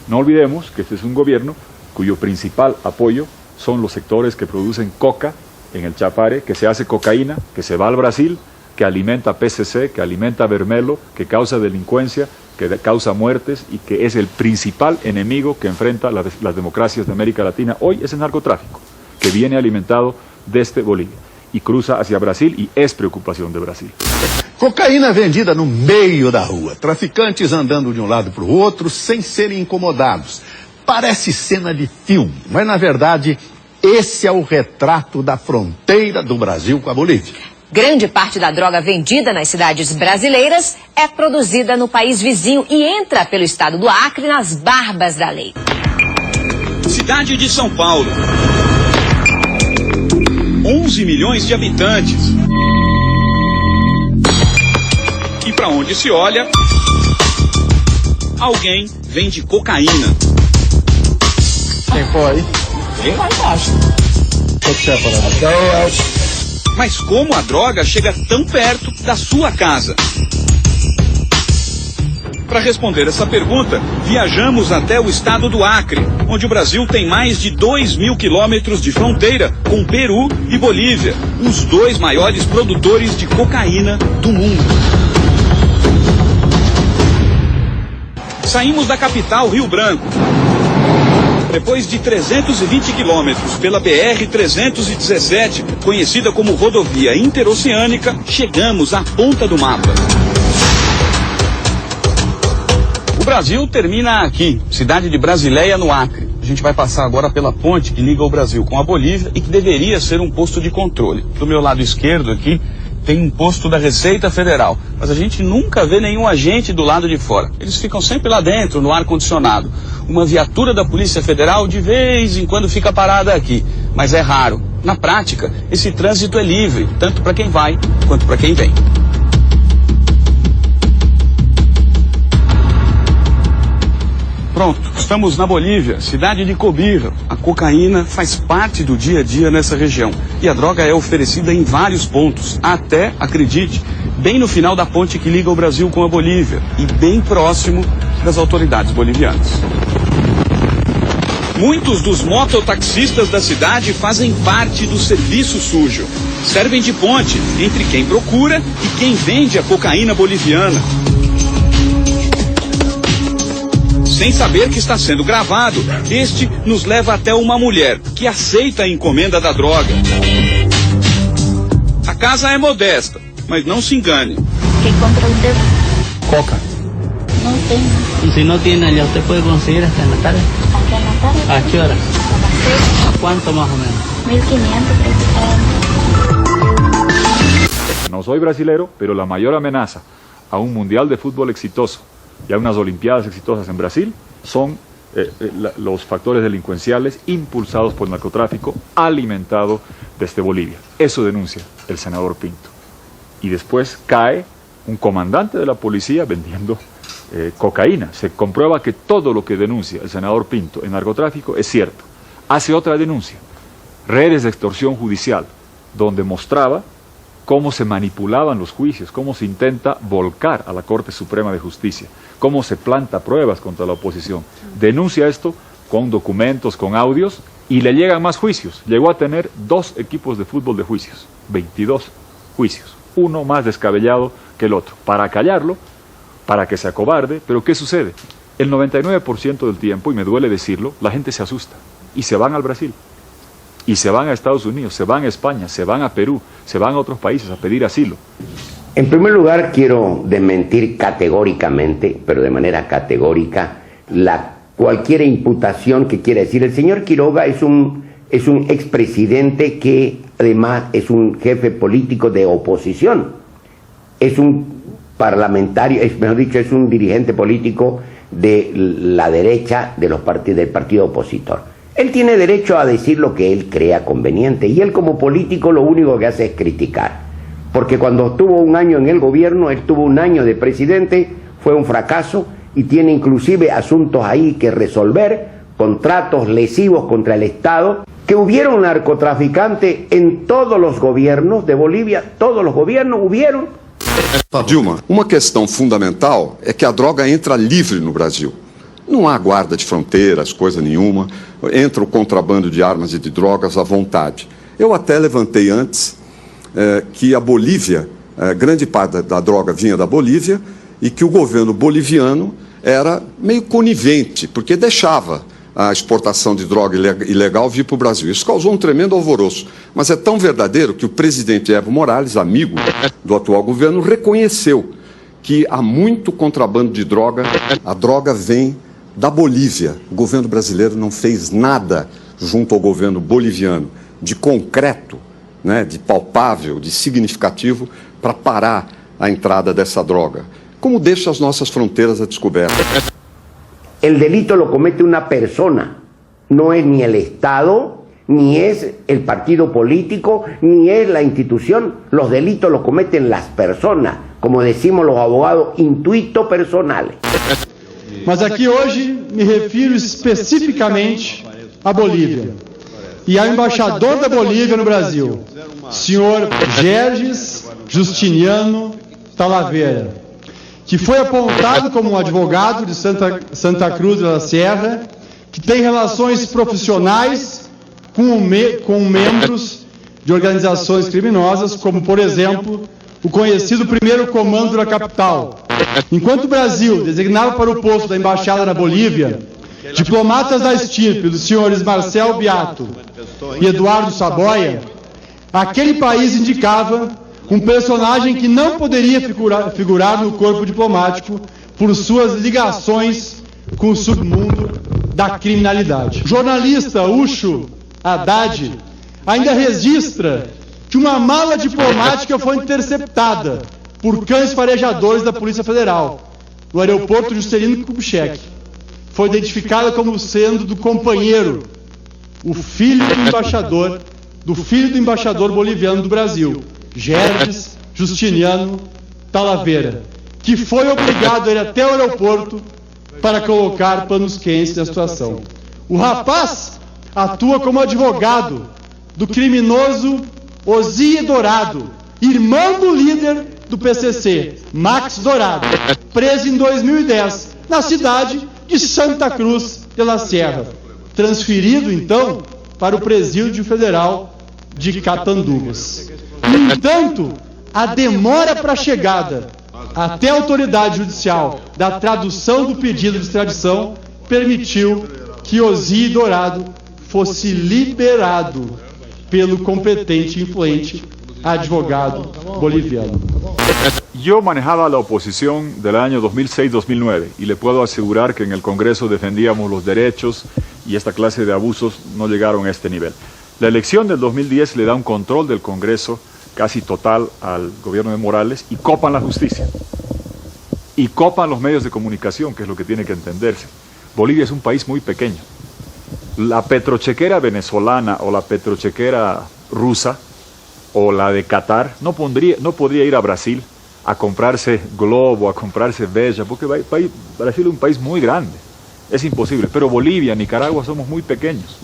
No olvidemos que este es un gobierno cuyo principal apoyo son los sectores que producen coca en el Chapare, que se hace cocaína, que se va al Brasil, que alimenta PCC, que alimenta Vermelo, que causa delincuencia, que causa muertes y que es el principal enemigo que enfrenta las democracias de América Latina hoy, es el narcotráfico, que viene alimentado desde Bolivia y cruza hacia Brasil y es preocupación de Brasil. Cocaína vendida no meio da rua, traficantes andando de um lado para o outro sem serem incomodados. Parece cena de filme, mas na verdade esse é o retrato da fronteira do Brasil com a Bolívia. Grande parte da droga vendida nas cidades brasileiras é produzida no país vizinho e entra pelo estado do Acre nas barbas da lei. Cidade de São Paulo. 11 milhões de habitantes. E para onde se olha, alguém vende cocaína. Quem foi? Bem lá embaixo. Mas como a droga chega tão perto da sua casa? Para responder essa pergunta, viajamos até o estado do Acre, onde o Brasil tem mais de 2.000 quilômetros de fronteira com Peru e Bolívia, os dois maiores produtores de cocaína do mundo. Saímos da capital, Rio Branco. Depois de 320 quilômetros pela BR-317, conhecida como Rodovia Interoceânica, chegamos à ponta do mapa. O Brasil termina aqui, cidade de Brasileia, no Acre. A gente vai passar agora pela ponte que liga o Brasil com a Bolívia e que deveria ser um posto de controle. Do meu lado esquerdo aqui tem um posto da Receita Federal, mas a gente nunca vê nenhum agente do lado de fora. Eles ficam sempre lá dentro, no ar-condicionado. Uma viatura da Polícia Federal de vez em quando fica parada aqui, mas é raro. Na prática, esse trânsito é livre, tanto para quem vai quanto para quem vem. Pronto, estamos na Bolívia, cidade de Cobija. A cocaína faz parte do dia a dia nessa região. E a droga é oferecida em vários pontos, até, acredite, bem no final da ponte que liga o Brasil com a Bolívia e bem próximo das autoridades bolivianas. Muitos dos mototaxistas da cidade fazem parte do serviço sujo. Servem de ponte entre quem procura e quem vende a cocaína boliviana. Sem saber que está sendo gravado, este nos leva até uma mulher que aceita a encomenda da droga. A casa é modesta, mas não se engane. ¿Qué compra usted? Coca. No tengo. Y si no tiene, allá usted puede conseguir hasta en la tarde. ¿Hasta en la tarde? ¿A qué hora? A las 6. ¿A cuánto más o menos? 1.500 No soy brasilero, pero la mayor amenaza a un mundial de fútbol exitoso y a unas olimpiadas exitosas en Brasil son los factores delincuenciales impulsados por el narcotráfico alimentado desde Bolivia. Eso denuncia el senador Pinto. Y después cae un comandante de la policía vendiendo cocaína. Se comprueba que todo lo que denuncia el senador Pinto en narcotráfico es cierto. Hace otra denuncia, redes de extorsión judicial, donde mostraba cómo se manipulaban los juicios, cómo se intenta volcar a la Corte Suprema de Justicia, cómo se planta pruebas contra la oposición. Denuncia esto con documentos, con audios, y le llegan más juicios. Llegó a tener 2 equipos de fútbol de juicios, 22 juicios, uno más descabellado que el otro, para callarlo, para que se acobarde. Pero ¿qué sucede? El 99% del tiempo, y me duele decirlo, la gente se asusta y se van al Brasil. Y se van a Estados Unidos, se van a España, se van a Perú, se van a otros países a pedir asilo. En primer lugar, quiero desmentir categóricamente, pero de manera categórica, cualquier imputación que quiera decir. El señor Quiroga es un expresidente que además es un jefe político de oposición. Es un parlamentario, mejor dicho, es un dirigente político de la derecha del partido opositor. Él tiene derecho a decir lo que él crea conveniente, y él como político lo único que hace es criticar. Porque cuando estuvo un año en el gobierno, él tuvo un año de presidente, fue un fracaso y tiene inclusive asuntos ahí que resolver, contratos lesivos contra el Estado, que hubieron narcotraficantes en todos los gobiernos de Bolívia, todos los gobiernos hubieron. Dilma, uma questão fundamental é que a droga entra livre no Brasil. Não há guarda de fronteiras, coisa nenhuma. Entra o contrabando de armas e de drogas à vontade. Eu até levantei antes que a Bolívia, grande parte da droga vinha da Bolívia, e que o governo boliviano era meio conivente, porque deixava a exportação de droga ilegal vir para o Brasil. Isso causou um tremendo alvoroço. Mas é tão verdadeiro que o presidente Evo Morales, amigo do atual governo, reconheceu que há muito contrabando de droga. A droga vem da Bolívia. O governo brasileiro não fez nada junto ao governo boliviano de concreto, né, de palpável, de significativo para parar a entrada dessa droga. Como deixa as nossas fronteiras a descoberto. El delito lo comete una persona, no es ni el Estado, ni es el partido político, ni es la institución. Los delitos los cometen las personas, como decimos los abogados, intuito personales. Mas aqui hoje me refiro especificamente à Bolívia. e ao embaixador da Bolívia no Brasil, senhor Gerges Justiniano Talavera, que foi apontado como um advogado de Santa Cruz de la Sierra, que tem relações profissionais com membros de organizações criminosas, como, por exemplo, o conhecido Primeiro Comando da Capital. Enquanto o Brasil designava para o posto da embaixada na Bolívia diplomatas da estirpe dos senhores Marcel Beato e Eduardo Saboia, aquele país indicava um personagem que não poderia figurar no corpo diplomático por suas ligações com o submundo da criminalidade. O jornalista Ucho Haddad ainda registra que uma mala diplomática foi interceptada por cães farejadores da Polícia Federal no aeroporto Juscelino Kubitschek. Foi identificada como sendo do companheiro, o filho do embaixador boliviano do Brasil, Gerges Justiniano Talavera, que foi obrigado a ir até o aeroporto para colocar panos quentes na situação. O rapaz atua como advogado do criminoso Ozzy Dourado, irmão do líder do PCC, Max Dourado, preso em 2010, na cidade de Santa Cruz de la Sierra, transferido então para o Presídio Federal de Catanduvas. No entanto, a demora para a chegada até a autoridade judicial da tradução do pedido de extradição permitiu que Ozzy Dourado fosse liberado pelo competente e influente advogado boliviano. Yo manejaba la oposición del año 2006-2009 y le puedo asegurar que en el Congreso defendíamos los derechos y esta clase de abusos no llegaron a este nivel. La elección del 2010 le da un control del Congreso casi total al gobierno de Morales y copan la justicia. Y copan los medios de comunicación, que es lo que tiene que entenderse. Bolivia es un país muy pequeño. La petrochequera venezolana o la petrochequera rusa o la de Qatar no podría ir a Brasil a comprarse Globo, a comprarse Bella, porque Brasil es un país muy grande. Es imposible. Pero Bolivia, Nicaragua somos muy pequeños.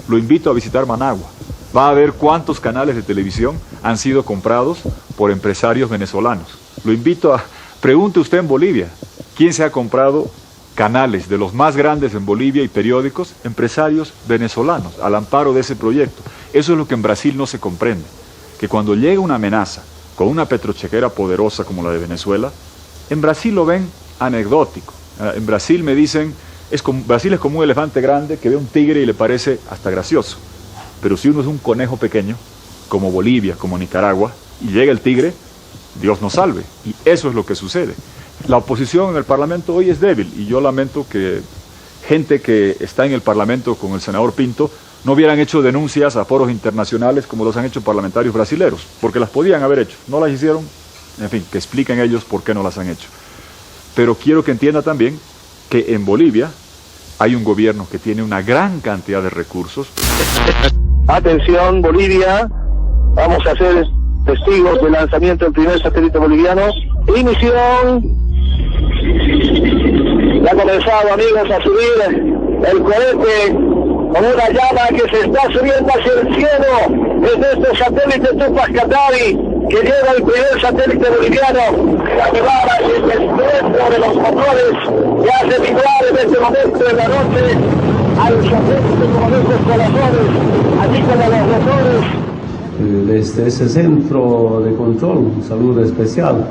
Lo invito a visitar Managua. Va a ver cuántos canales de televisión han sido comprados por empresarios venezolanos. Lo invito a... Pregunte usted en Bolivia, ¿quién se ha comprado canales de los más grandes en Bolivia y periódicos? Empresarios venezolanos, al amparo de ese proyecto. Eso es lo que en Brasil no se comprende. Que cuando llega una amenaza con una petrochequera poderosa como la de Venezuela, en Brasil lo ven anecdótico. En Brasil me dicen, Brasil es como un elefante grande que ve un tigre y le parece hasta gracioso. Pero si uno es un conejo pequeño, como Bolivia, como Nicaragua, y llega el tigre, Dios nos salve. Y eso es lo que sucede. La oposición en el Parlamento hoy es débil y yo lamento que gente que está en el Parlamento con el senador Pinto no hubieran hecho denuncias a foros internacionales como los han hecho parlamentarios brasileños, porque las podían haber hecho, no las hicieron, en fin, que expliquen ellos por qué no las han hecho. Pero quiero que entienda también que en Bolivia hay un gobierno que tiene una gran cantidad de recursos. Atención Bolivia, vamos a ser testigos del lanzamiento del primer satélite boliviano. Ignición. Ya ha comenzado, amigos, a subir el cohete con una llama que se está subiendo hacia el cielo desde este satélite Tupac Katari, que lleva el primer satélite boliviano a llevar el estruendo de los motores que hace vibrar en este momento de la noche al satélite como nuestros corazones, así como los motores. Desde ese centro de control, un saludo especial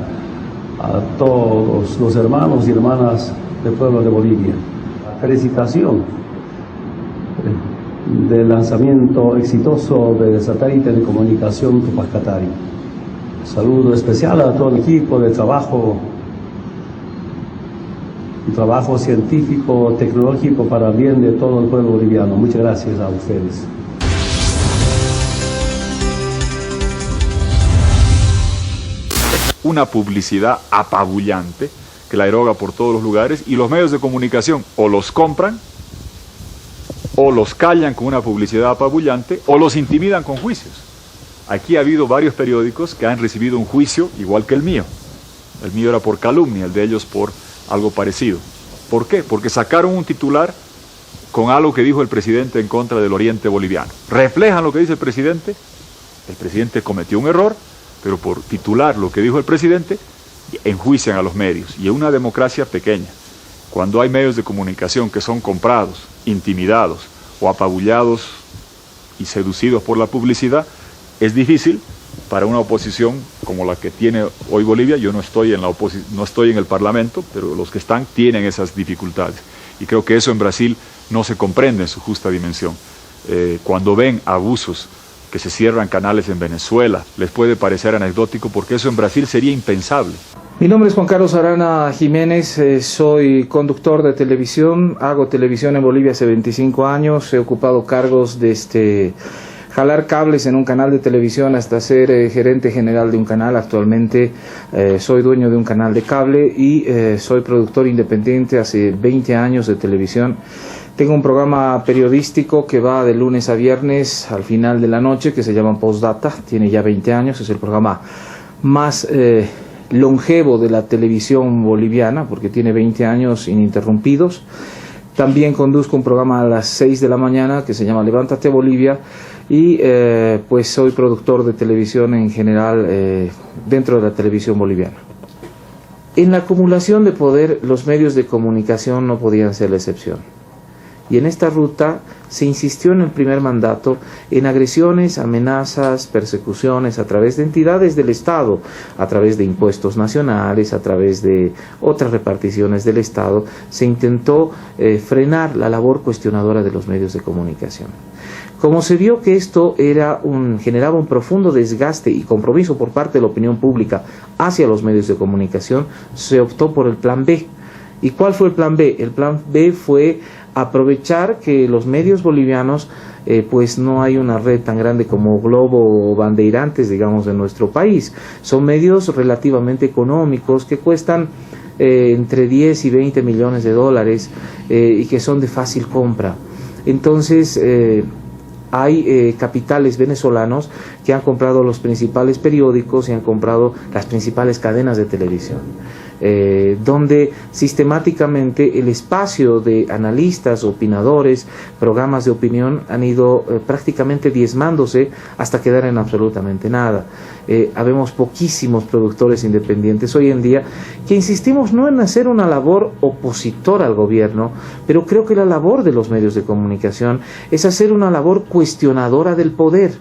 a todos los hermanos y hermanas del pueblo de Bolivia. Felicitación del lanzamiento exitoso del satélite de comunicación Tupac Katari. Saludo especial a todo el equipo de trabajo, un trabajo científico, tecnológico para el bien de todo el pueblo boliviano. Muchas gracias a ustedes. Una publicidad apabullante que la eroga por todos los lugares y los medios de comunicación o los compran o los callan con una publicidad apabullante o los intimidan con juicios. Aquí ha habido varios periódicos que han recibido un juicio igual que el mío. El mío era por calumnia, el de ellos por algo parecido. ¿Por qué? Porque sacaron un titular con algo que dijo el presidente en contra del oriente boliviano. ¿Reflejan lo que dice el presidente? El presidente cometió un error, pero por titular lo que dijo el presidente, enjuician a los medios. Y en una democracia pequeña, cuando hay medios de comunicación que son comprados, intimidados o apabullados y seducidos por la publicidad, es difícil para una oposición como la que tiene hoy Bolivia. Yo no estoy en el Parlamento, pero los que están tienen esas dificultades. Y creo que eso en Brasil no se comprende en su justa dimensión. Cuando ven abusos, que se cierran canales en Venezuela, les puede parecer anecdótico porque eso en Brasil sería impensable. Mi nombre es Juan Carlos Arana Jiménez, soy conductor de televisión, hago televisión en Bolivia hace 25 años, he ocupado cargos desde jalar cables en un canal de televisión hasta ser gerente general de un canal. Actualmente soy dueño de un canal de cable y soy productor independiente hace 20 años de televisión. Tengo un programa periodístico que va de lunes a viernes al final de la noche que se llama Postdata, tiene ya 20 años, es el programa más longevo de la televisión boliviana porque tiene 20 años ininterrumpidos. También conduzco un programa a las 6 de la mañana que se llama Levántate Bolivia y pues soy productor de televisión en general dentro de la televisión boliviana. En la acumulación de poder los medios de comunicación no podían ser la excepción. Y en esta ruta se insistió en el primer mandato en agresiones, amenazas, persecuciones a través de entidades del Estado, a través de impuestos nacionales, a través de otras reparticiones del Estado. Se intentó frenar la labor cuestionadora de los medios de comunicación. Como se vio que esto generaba un profundo desgaste y compromiso por parte de la opinión pública hacia los medios de comunicación, se optó por el plan B. ¿Y cuál fue el plan B? El plan B fue aprovechar que los medios bolivianos, pues no hay una red tan grande como Globo o Bandeirantes, digamos, en nuestro país. Son medios relativamente económicos que cuestan entre 10 y 20 millones de dólares y que son de fácil compra. Entonces, hay capitales venezolanos que han comprado los principales periódicos y han comprado las principales cadenas de televisión, donde sistemáticamente el espacio de analistas, opinadores, programas de opinión han ido prácticamente diezmándose hasta quedar en absolutamente nada. Habemos poquísimos productores independientes hoy en día que insistimos no en hacer una labor opositora al gobierno, pero creo que la labor de los medios de comunicación es hacer una labor cuestionadora del poder.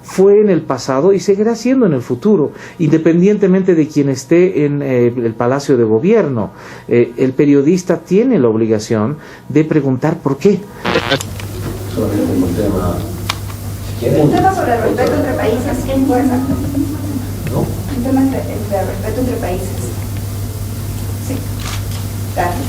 Fue en el pasado y seguirá siendo en el futuro, independientemente de quien esté en el Palacio de Gobierno. El periodista tiene la obligación de preguntar por qué. Solamente un tema. Un tema sobre el respeto entre países, ¿quién fuerza? ¿No? Un tema entre respeto entre países. Sí. Gracias.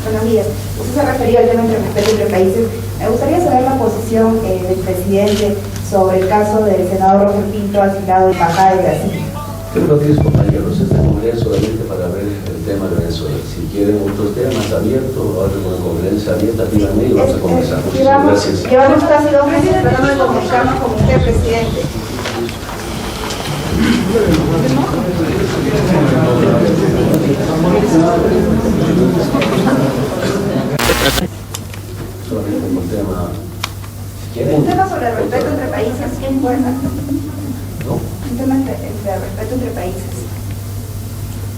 Buenos días. Usted se referió al tema entre respeto entre países. Me gustaría saber la posición del presidente sobre el caso del senador Roger Pinto asignado de embajada de Brasil. Creo que 10 compañeros este congreso solamente para ver el tema de Venezuela. Si quieren otros temas abiertos, hablen con la conferencia abierta, díganme y vamos a conversar. Gracias. Llevamos casi 2 meses tratando de comunicarnos con usted, presidente. Solamente un tema. Un tema sobre el respeto entre países, ¿quién fuerza? ¿No? Un tema entre respeto entre países.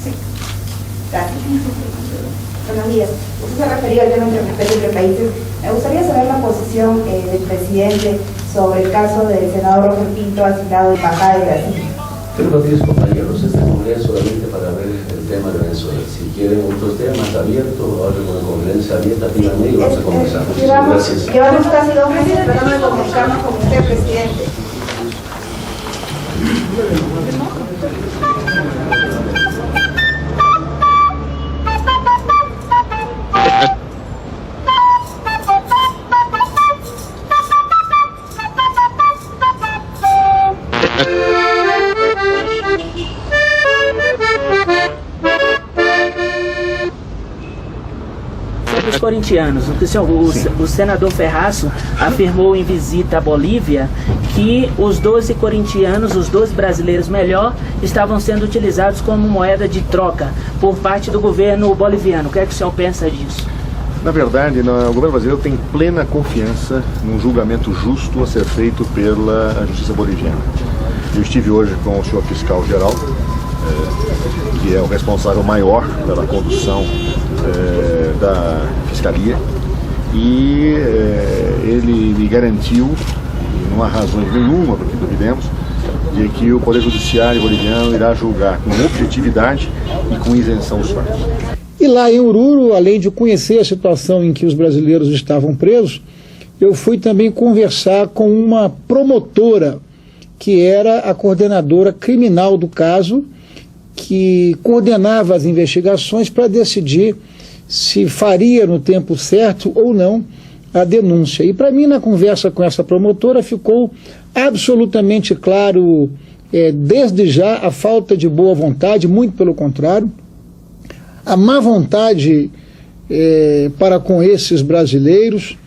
Sí. Gracias. Buenos días. Usted se referió al tema entre respeto entre países. Me gustaría saber la posición del presidente sobre el caso del senador Roger Pinto asignado de embajada de Brasil. Creo que 10 compañeros este congreso solamente para ver el tema de Venezuela. Si quieren otros temas abiertos, hablen con la conferencia abierta, díganme y vamos a conversar. Gracias. Llevamos casi 2 meses tratando de comunicarnos con usted, presidente. Os corintianos, o senador Ferraço afirmou em visita à Bolívia que os 12 corintianos, os 12 brasileiros melhor, estavam sendo utilizados como moeda de troca por parte do governo boliviano. O que é que o senhor pensa disso? Na verdade, o governo brasileiro tem plena confiança num julgamento justo a ser feito pela Justiça Boliviana. Eu estive hoje com o senhor fiscal-geral, que é o responsável maior pela condução da Fiscalia, e ele me garantiu, e não há razões nenhuma para que duvidemos, de que o Poder Judiciário boliviano irá julgar com objetividade e com isenção dos fatos. E lá em Oruro, além de conhecer a situação em que os brasileiros estavam presos, eu fui também conversar com uma promotora, que era a coordenadora criminal do caso, que coordenava as investigações para decidir se faria no tempo certo ou não a denúncia. E para mim, na conversa com essa promotora, ficou absolutamente claro, desde já, a falta de boa vontade, muito pelo contrário, a má vontade para com esses brasileiros,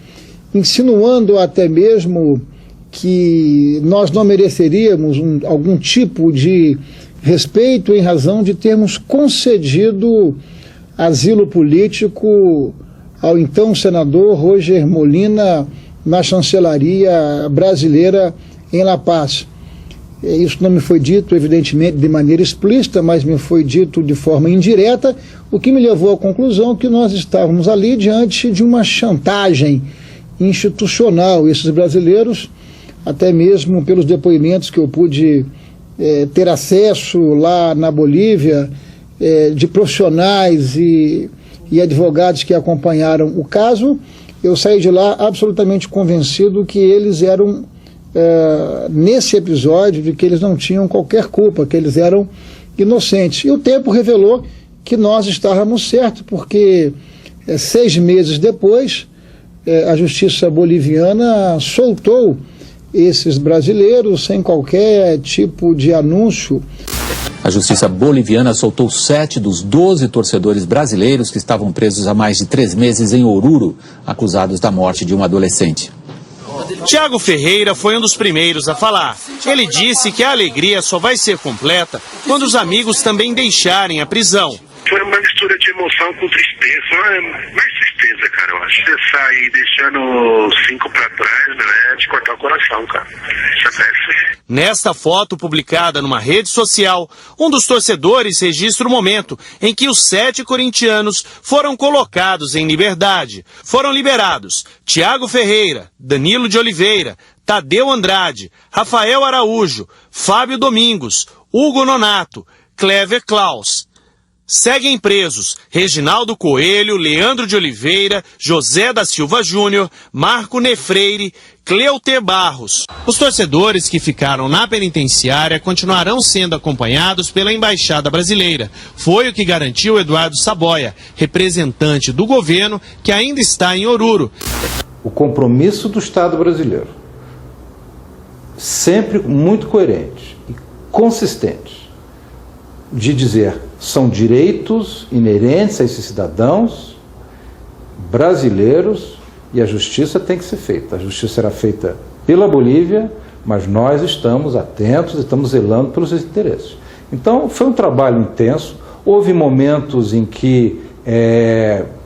insinuando até mesmo que nós não mereceríamos algum tipo de respeito em razão de termos concedido asilo político ao então senador Roger Molina na chancelaria brasileira em La Paz. Isso não me foi dito, evidentemente, de maneira explícita, mas me foi dito de forma indireta, o que me levou à conclusão que nós estávamos ali diante de uma chantagem institucional. Esses brasileiros, até mesmo pelos depoimentos que eu pude ter acesso lá na Bolívia, de profissionais e advogados que acompanharam o caso, eu saí de lá absolutamente convencido que eles eram, nesse episódio, de que eles não tinham qualquer culpa, que eles eram inocentes. E o tempo revelou que nós estávamos certos, porque 6 meses depois, a justiça boliviana soltou esses brasileiros sem qualquer tipo de anúncio. A justiça boliviana soltou 7 dos 12 torcedores brasileiros que estavam presos há mais de 3 meses em Oruro, acusados da morte de um adolescente. Tiago Ferreira foi um dos primeiros a falar. Ele disse que a alegria só vai ser completa quando os amigos também deixarem a prisão. Foi uma mistura de emoção com tristeza, mais tristeza, cara, eu acho. Você sair deixando 5 pra trás, né, é de cortar o coração, cara. Isso é péssimo. Nesta foto publicada numa rede social, um dos torcedores registra o momento em que os 7 corintianos foram colocados em liberdade. Foram liberados Tiago Ferreira, Danilo de Oliveira, Tadeu Andrade, Rafael Araújo, Fábio Domingos, Hugo Nonato, Clever Klaus. Seguem presos Reginaldo Coelho, Leandro de Oliveira, José da Silva Júnior, Marco Nefreire, Cleuter Barros. Os torcedores que ficaram na penitenciária continuarão sendo acompanhados pela Embaixada Brasileira. Foi o que garantiu Eduardo Saboia, representante do governo que ainda está em Oruro. O compromisso do Estado brasileiro, sempre muito coerente e consistente, de dizer: são direitos inerentes a esses cidadãos brasileiros e a justiça tem que ser feita. A justiça será feita pela Bolívia, mas nós estamos atentos, estamos zelando pelos seus interesses. Então, foi um trabalho intenso. Houve momentos em que,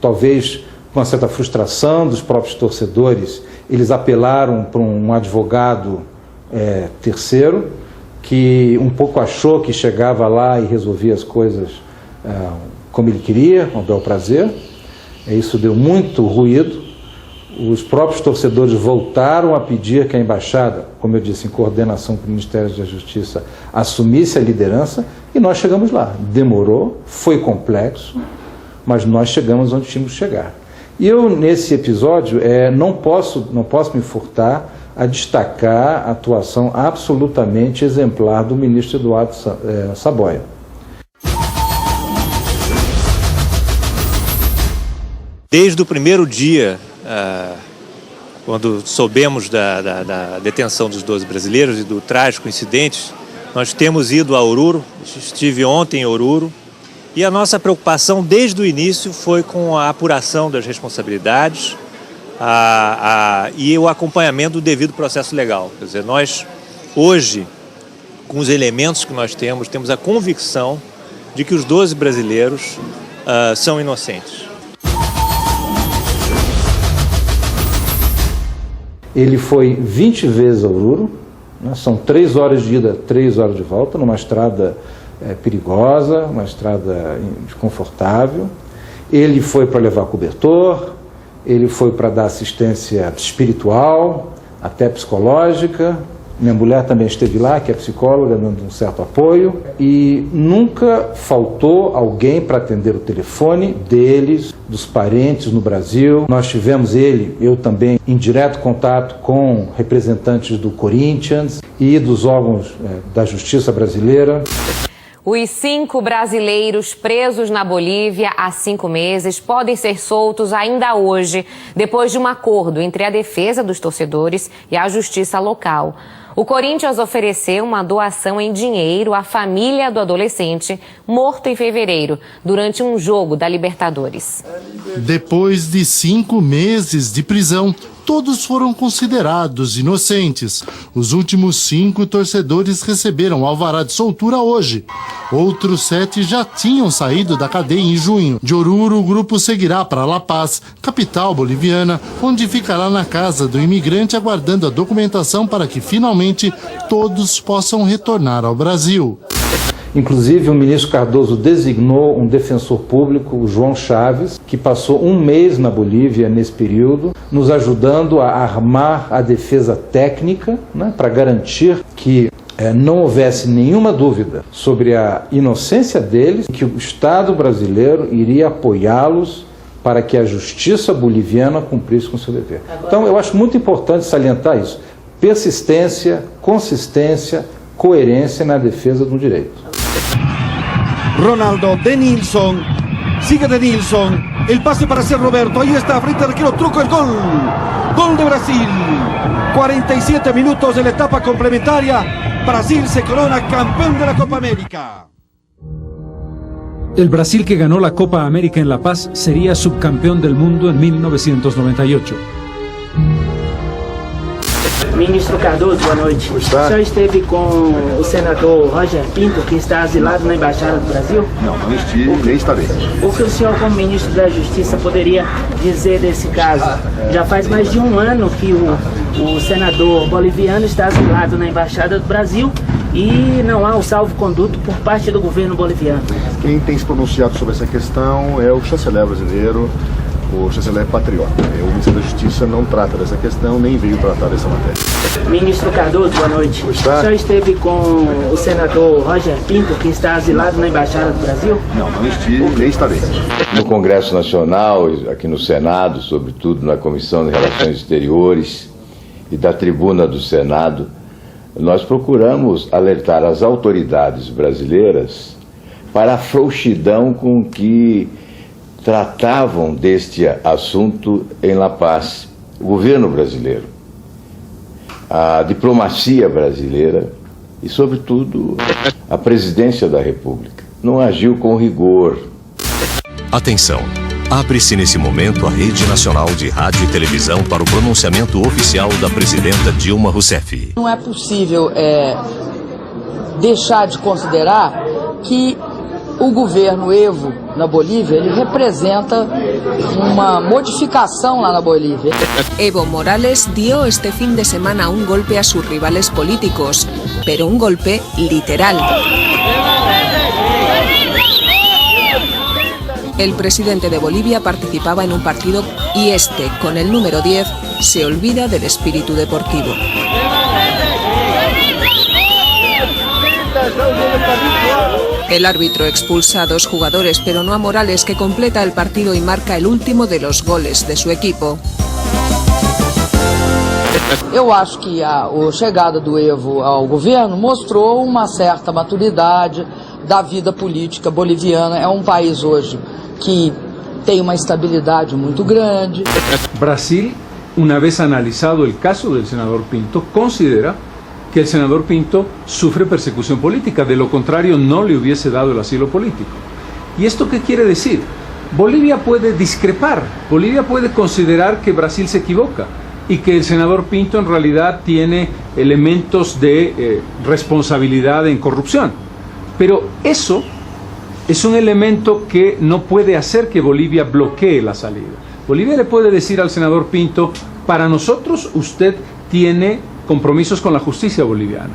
talvez com uma certa frustração dos próprios torcedores, eles apelaram para um advogado terceiro, que um pouco achou que chegava lá e resolvia as coisas como ele queria, com bel prazer. Isso deu muito ruído. Os próprios torcedores voltaram a pedir que a embaixada, como eu disse, em coordenação com o Ministério da Justiça, assumisse a liderança, e nós chegamos lá. Demorou, foi complexo, mas nós chegamos onde tínhamos que chegar. E eu, nesse episódio, não posso me furtar a destacar a atuação absolutamente exemplar do ministro Eduardo Saboia. Desde o primeiro dia, quando soubemos da detenção dos 12 brasileiros e do trágico incidente, nós temos ido a Oruro. Estive ontem em Oruro, e a nossa preocupação desde o início foi com a apuração das responsabilidades e o acompanhamento do devido processo legal. Quer dizer, nós hoje, com os elementos que nós temos a convicção de que os 12 brasileiros são inocentes. Ele foi 20 vezes a Oruro, né? São 3 horas de ida, 3 horas de volta, numa estrada perigosa, uma estrada desconfortável. Ele foi para levar cobertor, ele foi para dar assistência espiritual, até psicológica. Minha mulher também esteve lá, que é psicóloga, dando um certo apoio. E nunca faltou alguém para atender o telefone deles, dos parentes no Brasil. Nós tivemos eu também, em direto contato com representantes do Corinthians e dos órgãos da Justiça brasileira. Os 5 brasileiros presos na Bolívia há 5 meses podem ser soltos ainda hoje, depois de um acordo entre a defesa dos torcedores e a justiça local. O Corinthians ofereceu uma doação em dinheiro à família do adolescente morto em fevereiro, durante um jogo da Libertadores. Depois de 5 meses de prisão, todos foram considerados inocentes. Os últimos 5 torcedores receberam alvará de soltura hoje. Outros 7 já tinham saído da cadeia em junho. De Oruro, o grupo seguirá para La Paz, capital boliviana, onde ficará na casa do imigrante aguardando a documentação para que finalmente todos possam retornar ao Brasil. Inclusive, o ministro Cardoso designou um defensor público, o João Chaves, que passou 1 mês na Bolívia nesse período, nos ajudando a armar a defesa técnica, né, para garantir que não houvesse nenhuma dúvida sobre a inocência deles, que o Estado brasileiro iria apoiá-los para que a justiça boliviana cumprisse com seu dever. Então, eu acho muito importante salientar isso. Persistência, consistência, coerência na defesa do direito. Ronaldo Denilson, sigue Denilson, el pase para ser Roberto, ahí está, frente al arquero, truco el gol, gol de Brasil, 47 minutos de la etapa complementaria, Brasil se corona campeón de la Copa América. El Brasil que ganó la Copa América en La Paz sería subcampeón del mundo en 1998. Ministro Cardoso, boa noite. O senhor esteve com o senador Roger Pinto, que está asilado na Embaixada do Brasil? Não, não estive, nem estarei. O que o senhor, como ministro da Justiça, poderia dizer desse caso? Já faz mais de 1 ano que o senador boliviano está asilado na Embaixada do Brasil e não há o salvo-conduto por parte do governo boliviano. Quem tem se pronunciado sobre essa questão é o chanceler brasileiro, o chanceler patriota. O Ministério da Justiça não trata dessa questão, nem veio tratar dessa matéria. Ministro Cardoso, boa noite. O senhor esteve com o senador Roger Pinto, que está asilado na Embaixada do Brasil? Não, não estive, nem estarei. No Congresso Nacional, aqui no Senado, sobretudo na Comissão de Relações Exteriores e da tribuna do Senado, nós procuramos alertar as autoridades brasileiras para a frouxidão com que tratavam deste assunto em La Paz. O governo brasileiro, a diplomacia brasileira e, sobretudo, a presidência da República não agiu com rigor. Atenção! Abre-se nesse momento a Rede Nacional de Rádio e Televisão para o pronunciamento oficial da presidenta Dilma Rousseff. Não é possível deixar de considerar que o governo Evo na Bolívia, ele representa uma modificação lá na Bolívia. Evo Morales dio este fin de semana un golpe a sus rivales políticos, pero un golpe literal. El presidente de Bolivia participaba en un partido y este, con el número 10, se olvida del espíritu deportivo. El árbitro expulsa a 2 jugadores, pero no a Morales, que completa el partido y marca el último de los goles de su equipo. Eu acho que a chegada do Evo ao governo mostrou uma certa maturidade da vida política boliviana. É um país hoje que tem uma estabilidade muito grande. Brasil, una vez analizado el caso del senador Pinto, considera que el senador Pinto sufre persecución política, de lo contrario no le hubiese dado el asilo político. ¿Y esto qué quiere decir? Bolivia puede discrepar, Bolivia puede considerar que Brasil se equivoca y que el senador Pinto en realidad tiene elementos de responsabilidad en corrupción. Pero eso es un elemento que no puede hacer que Bolivia bloquee la salida. Bolivia le puede decir al senador Pinto, para nosotros usted tiene compromisos con la justicia boliviana.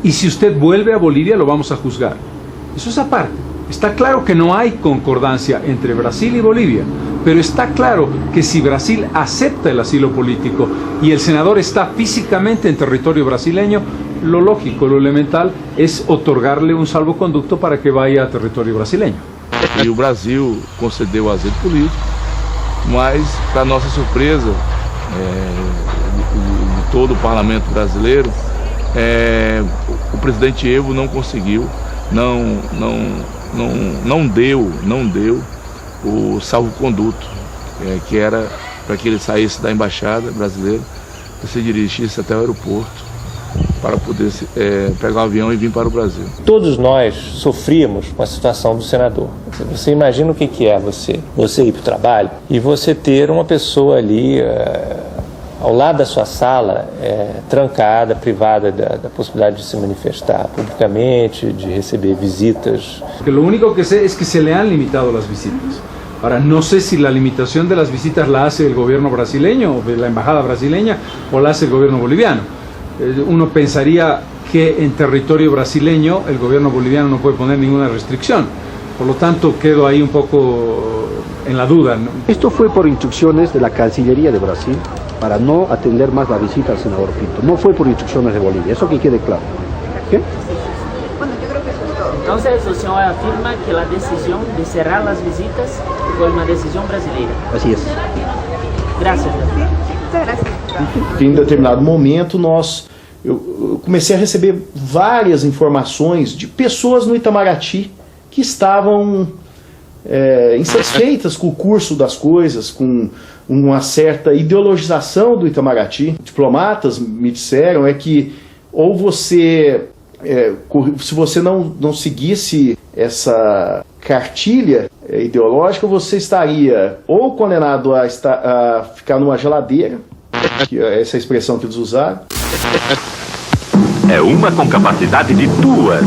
Y si usted vuelve a Bolivia lo vamos a juzgar. Eso es aparte. Está claro que no hay concordancia entre Brasil y Bolivia, pero está claro que si Brasil acepta el asilo político y el senador está físicamente en territorio brasileño, lo lógico, lo elemental es otorgarle un salvoconducto para que vaya a territorio brasileño. E o Brasil concedeu o asilo político, mas, para nossa surpresa, de todo o parlamento brasileiro, o presidente Evo não conseguiu, não deu o salvo-conduto, que era para que ele saísse da embaixada brasileira e se dirigisse até o aeroporto para poder pegar o avião e vir para o Brasil. Todos nós sofríamos com a situação do senador. Você imagina o que é você ir para o trabalho e você ter uma pessoa ali ao lado da sua sala, trancada, privada da possibilidade de se manifestar publicamente, de receber visitas. Lo único que sé es que se le han limitado las visitas. Ahora, no sé si la limitación de las visitas la hace el gobierno brasileño, o la embajada brasileña, o la hace el gobierno boliviano. Uno pensaría que en territorio brasileño el gobierno boliviano no puede poner ninguna restricción. Por lo tanto, quedo ahí un poco en la duda, ¿no? Esto fue por instrucciones de la Cancillería de Brasil para no atender más la visita al senador Pinto. No fue por instrucciones de Bolivia, eso que quede claro. ¿Qué? Bueno, yo creo que eso es todo. Entonces, el señor afirma que la decisión de cerrar las visitas fue una decisión brasileira. Así es. Gracias. Muchas gracias. Em determinado momento, eu comecei a receber várias informações de pessoas no Itamaraty que estavam insatisfeitas com o curso das coisas, com uma certa ideologização do Itamaraty. Diplomatas me disseram que ou você, se você não seguisse essa cartilha ideológica, você estaria ou condenado a ficar numa geladeira, que é essa expressão que eles usaram. É uma com capacidade de 2.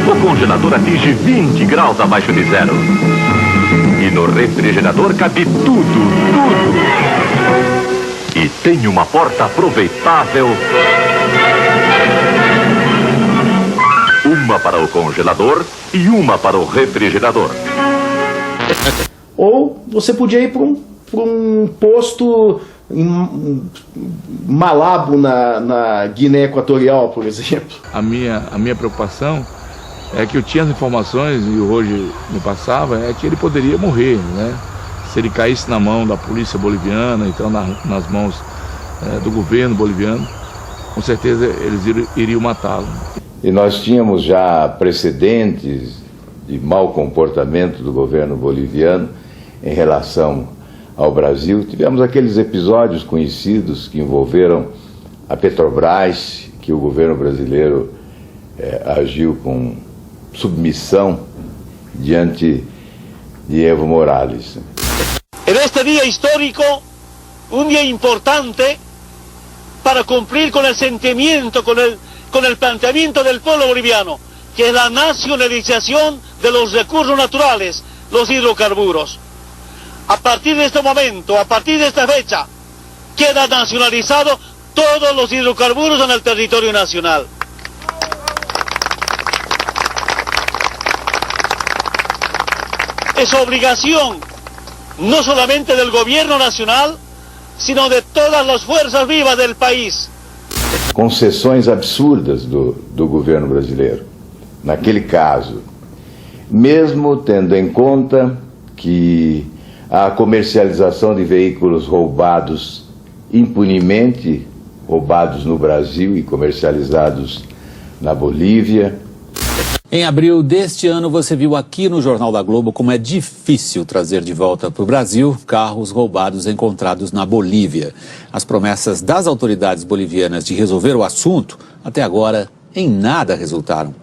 O congelador atinge 20 graus abaixo de zero. E no refrigerador cabe tudo. E tem uma porta aproveitável. Uma para o congelador e uma para o refrigerador. Ou você podia ir para um posto em Malabo, na Guiné Equatorial, por exemplo. A minha preocupação é que eu tinha as informações, e hoje me passava, que ele poderia morrer, né? Se ele caísse na mão da polícia boliviana, então nas mãos do governo boliviano, com certeza eles iriam matá-lo. E nós tínhamos já precedentes de mau comportamento do governo boliviano em relação ao Brasil. Tivemos aqueles episódios conhecidos que envolveram a Petrobras, que o governo brasileiro agiu com submissão diante de Evo Morales. En este día histórico, un día importante para cumplir con el sentimiento, con el planteamiento del pueblo boliviano, que es la nacionalización de los recursos naturales, los hidrocarburos. A partir de este momento, a partir de esta fecha, queda nacionalizado todos los hidrocarburos en el territorio nacional. Es obligación no solamente del gobierno nacional, sino de todas las fuerzas vivas del país. Concessões absurdas do governo brasileiro. Naquele caso, mesmo tendo em conta que a comercialização de veículos roubados impunemente, roubados no Brasil e comercializados na Bolívia. Em abril deste ano, você viu aqui no Jornal da Globo como é difícil trazer de volta para o Brasil carros roubados encontrados na Bolívia. As promessas das autoridades bolivianas de resolver o assunto, até agora, em nada resultaram.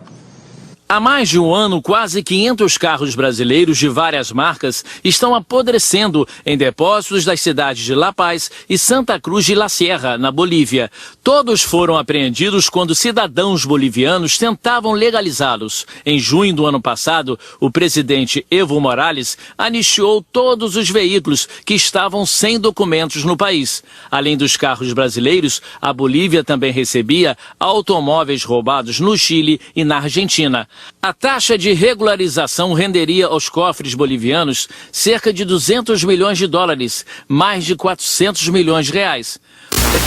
Há mais de um ano, quase 500 carros brasileiros de várias marcas estão apodrecendo em depósitos das cidades de La Paz e Santa Cruz de la Sierra, na Bolívia. Todos foram apreendidos quando cidadãos bolivianos tentavam legalizá-los. Em junho do ano passado, o presidente Evo Morales anistiou todos os veículos que estavam sem documentos no país. Além dos carros brasileiros, a Bolívia também recebia automóveis roubados no Chile e na Argentina. A taxa de regularização renderia aos cofres bolivianos cerca de 200 milhões de dólares, mais de 400 milhões de reais.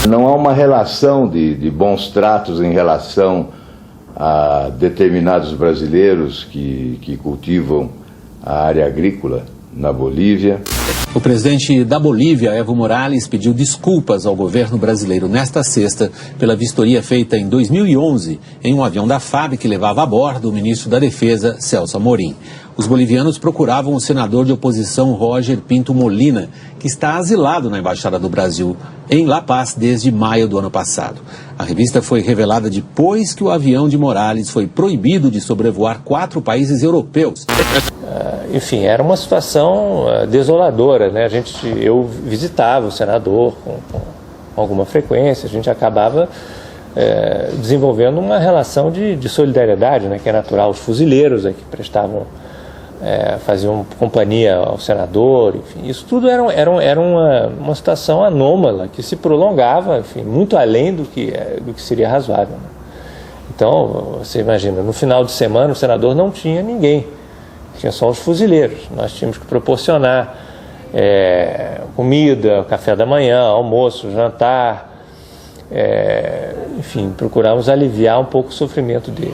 Não há uma relação de bons tratos em relação a determinados brasileiros que cultivam a área agrícola na Bolívia. O presidente da Bolívia, Evo Morales, pediu desculpas ao governo brasileiro nesta sexta pela vistoria feita em 2011 em um avião da FAB que levava a bordo o ministro da Defesa, Celso Amorim. Os bolivianos procuravam o senador de oposição Roger Pinto Molina, que está asilado na Embaixada do Brasil em La Paz desde maio do ano passado. A revista foi revelada depois que o avião de Morales foi proibido de sobrevoar 4 países europeus. Enfim, era uma situação desoladora, né? Eu visitava o senador com alguma frequência, a gente acabava desenvolvendo uma relação de solidariedade, né? Que é natural. Os fuzileiros que prestavam, faziam companhia ao senador, enfim, isso tudo era uma situação anômala que se prolongava, enfim, muito além do que seria razoável, né? Então, você imagina, no final de semana o senador não tinha ninguém. Tinha só os fuzileiros. Nós tínhamos que proporcionar comida, café da manhã, almoço, jantar, enfim, procuramos aliviar um pouco o sofrimento dele.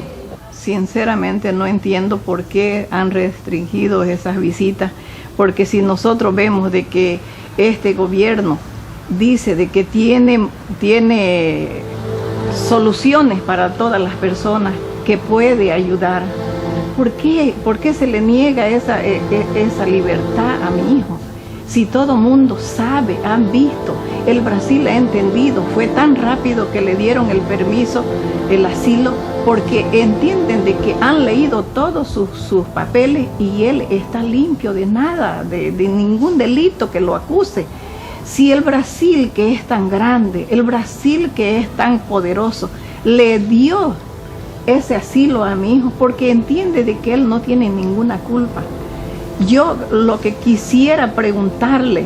Sinceramente no entiendo por qué han restringido esas visitas, porque si nosotros vemos de que este gobierno dice de que tiene soluciones para todas las personas, que puede ayudar, ¿por qué se le niega esa libertad a mi hijo? Si todo mundo sabe, han visto, el Brasil ha entendido, fue tan rápido que le dieron el permiso, el asilo, porque entienden de que han leído todos sus papeles y él está limpio de nada, de ningún delito que lo acuse. Si el Brasil, que es tan grande, el Brasil que es tan poderoso, le dio ese asilo a mi hijo porque entiende de que él no tiene ninguna culpa. Yo lo que quisiera preguntarle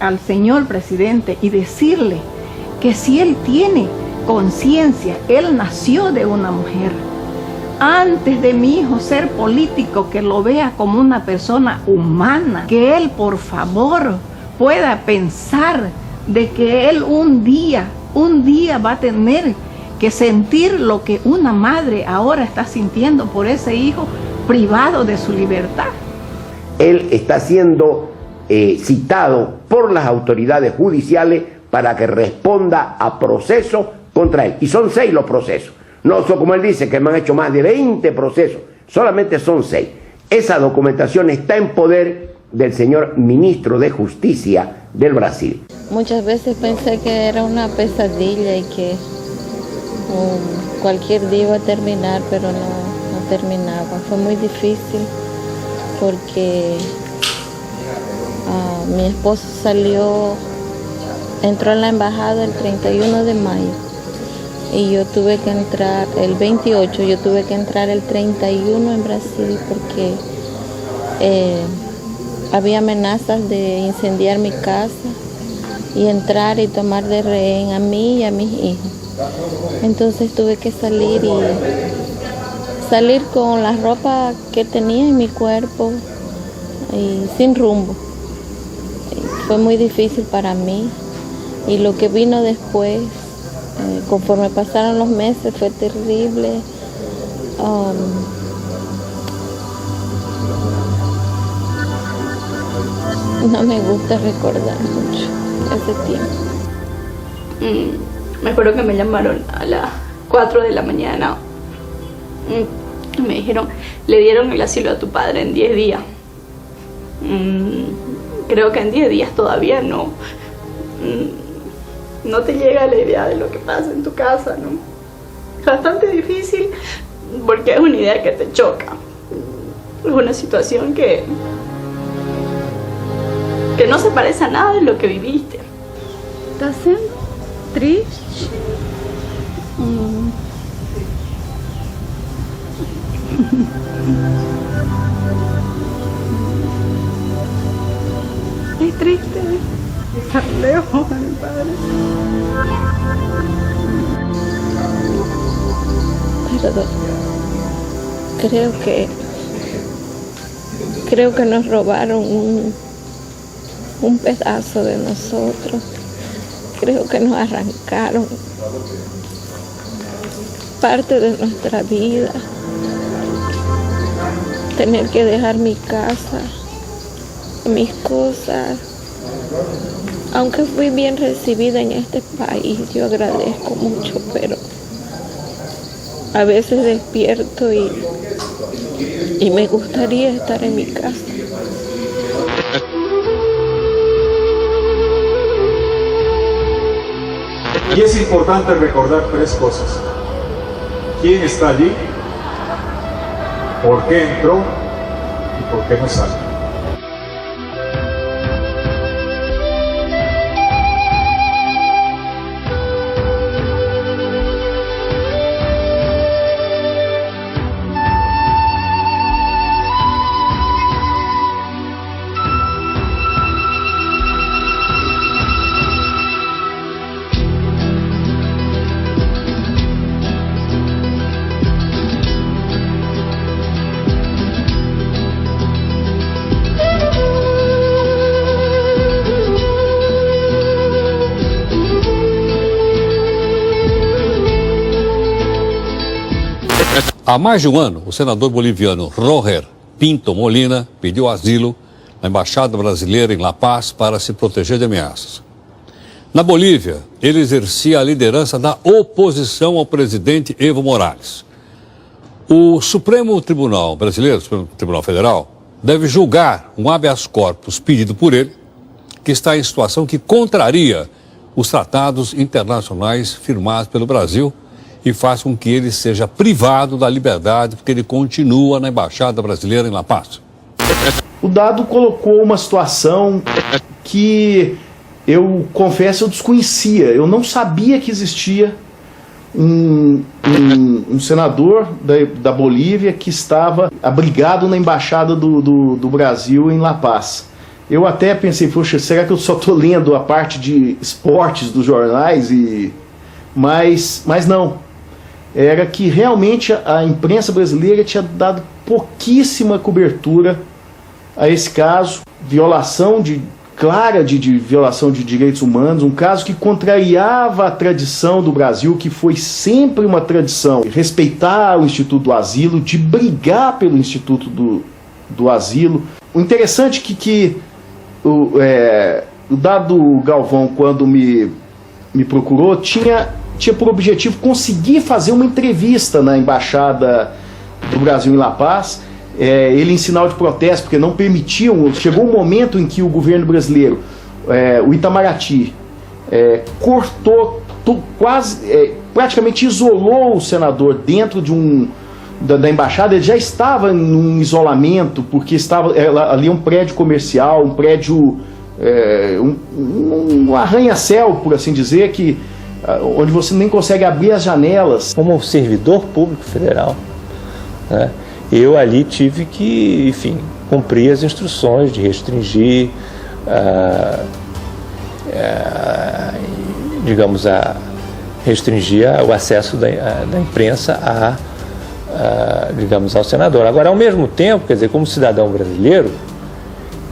al señor presidente y decirle que si él tiene conciencia, él nació de una mujer. Antes de mi hijo ser político, que lo vea como una persona humana, que él por favor pueda pensar de que él un día va a tener que sentir lo que una madre ahora está sintiendo por ese hijo privado de su libertad. Él está siendo citado por las autoridades judiciales para que responda a procesos contra él. Y son 6 los procesos. No son como él dice, que me han hecho más de 20 procesos. Solamente son 6. Esa documentación está en poder del señor ministro de Justicia del Brasil. Muchas veces pensé que era una pesadilla y que cualquier día iba a terminar, pero no terminaba. Fue muy difícil porque mi esposo entró en la embajada el 31 de mayo y yo tuve que entrar el 28, yo tuve que entrar el 31 en Brasil porque había amenazas de incendiar mi casa y entrar y tomar de rehén a mí y a mis hijos. Entonces tuve que salir con la ropa que tenía en mi cuerpo y sin rumbo. Fue muy difícil para mí y lo que vino después, conforme pasaron los meses, fue terrible. No me gusta recordar mucho ese tiempo. Me acuerdo que me llamaron a las 4 de la mañana. Me dijeron, le dieron el asilo a tu padre en 10 días. Creo que en 10 días todavía no te llega la idea de lo que pasa en tu casa, ¿no? Bastante difícil. porque es una idea que te choca. Es una situación que no se parece a nada de lo que viviste. ¿Estás siendo triste? Es triste estar lejos de mi padre. Perdón. Creo que nos robaron un pedazo de nosotros. Creo que nos arrancaron parte de nuestra vida. Tener que dejar mi casa, mis cosas. Aunque fui bien recibida en este país, yo agradezco mucho, pero a veces despierto y me gustaría estar en mi casa. Y es importante recordar 3 cosas. ¿Quién está allí? ¿Por qué entró? ¿Y por qué no sale? Há mais de um ano, o senador boliviano Roger Pinto Molina pediu asilo na Embaixada Brasileira em La Paz para se proteger de ameaças. Na Bolívia, ele exercia a liderança da oposição ao presidente Evo Morales. O Supremo Tribunal Brasileiro, o Supremo Tribunal Federal, deve julgar um habeas corpus pedido por ele, que está em situação que contraria os tratados internacionais firmados pelo Brasil e faz com que ele seja privado da liberdade, porque ele continua na Embaixada Brasileira em La Paz. O dado colocou uma situação que eu confesso eu desconhecia. Eu não sabia que existia um senador da Bolívia que estava abrigado na Embaixada do Brasil em La Paz. Eu até pensei, poxa, será que eu só estou lendo a parte de esportes dos jornais? Mas não. Era que realmente a imprensa brasileira tinha dado pouquíssima cobertura a esse caso, clara de violação de direitos humanos, um caso que contrariava a tradição do Brasil, que foi sempre uma tradição de respeitar o Instituto do Asilo, de brigar pelo Instituto do Asilo. O interessante é que o Dado Galvão, quando me procurou, tinha por objetivo conseguir fazer uma entrevista na Embaixada do Brasil em La Paz, ele em sinal de protesto, porque não permitiam. Chegou um momento em que o governo brasileiro, o Itamaraty, cortou, praticamente isolou o senador dentro da embaixada. Ele já estava em um isolamento, porque estava ali um prédio comercial, um prédio, um arranha-céu, por assim dizer, onde você nem consegue abrir as janelas. Como servidor público federal, né, eu ali tive que, enfim, cumprir as instruções de restringir, restringir o acesso da imprensa digamos, ao senador. Agora, ao mesmo tempo, quer dizer, como cidadão brasileiro,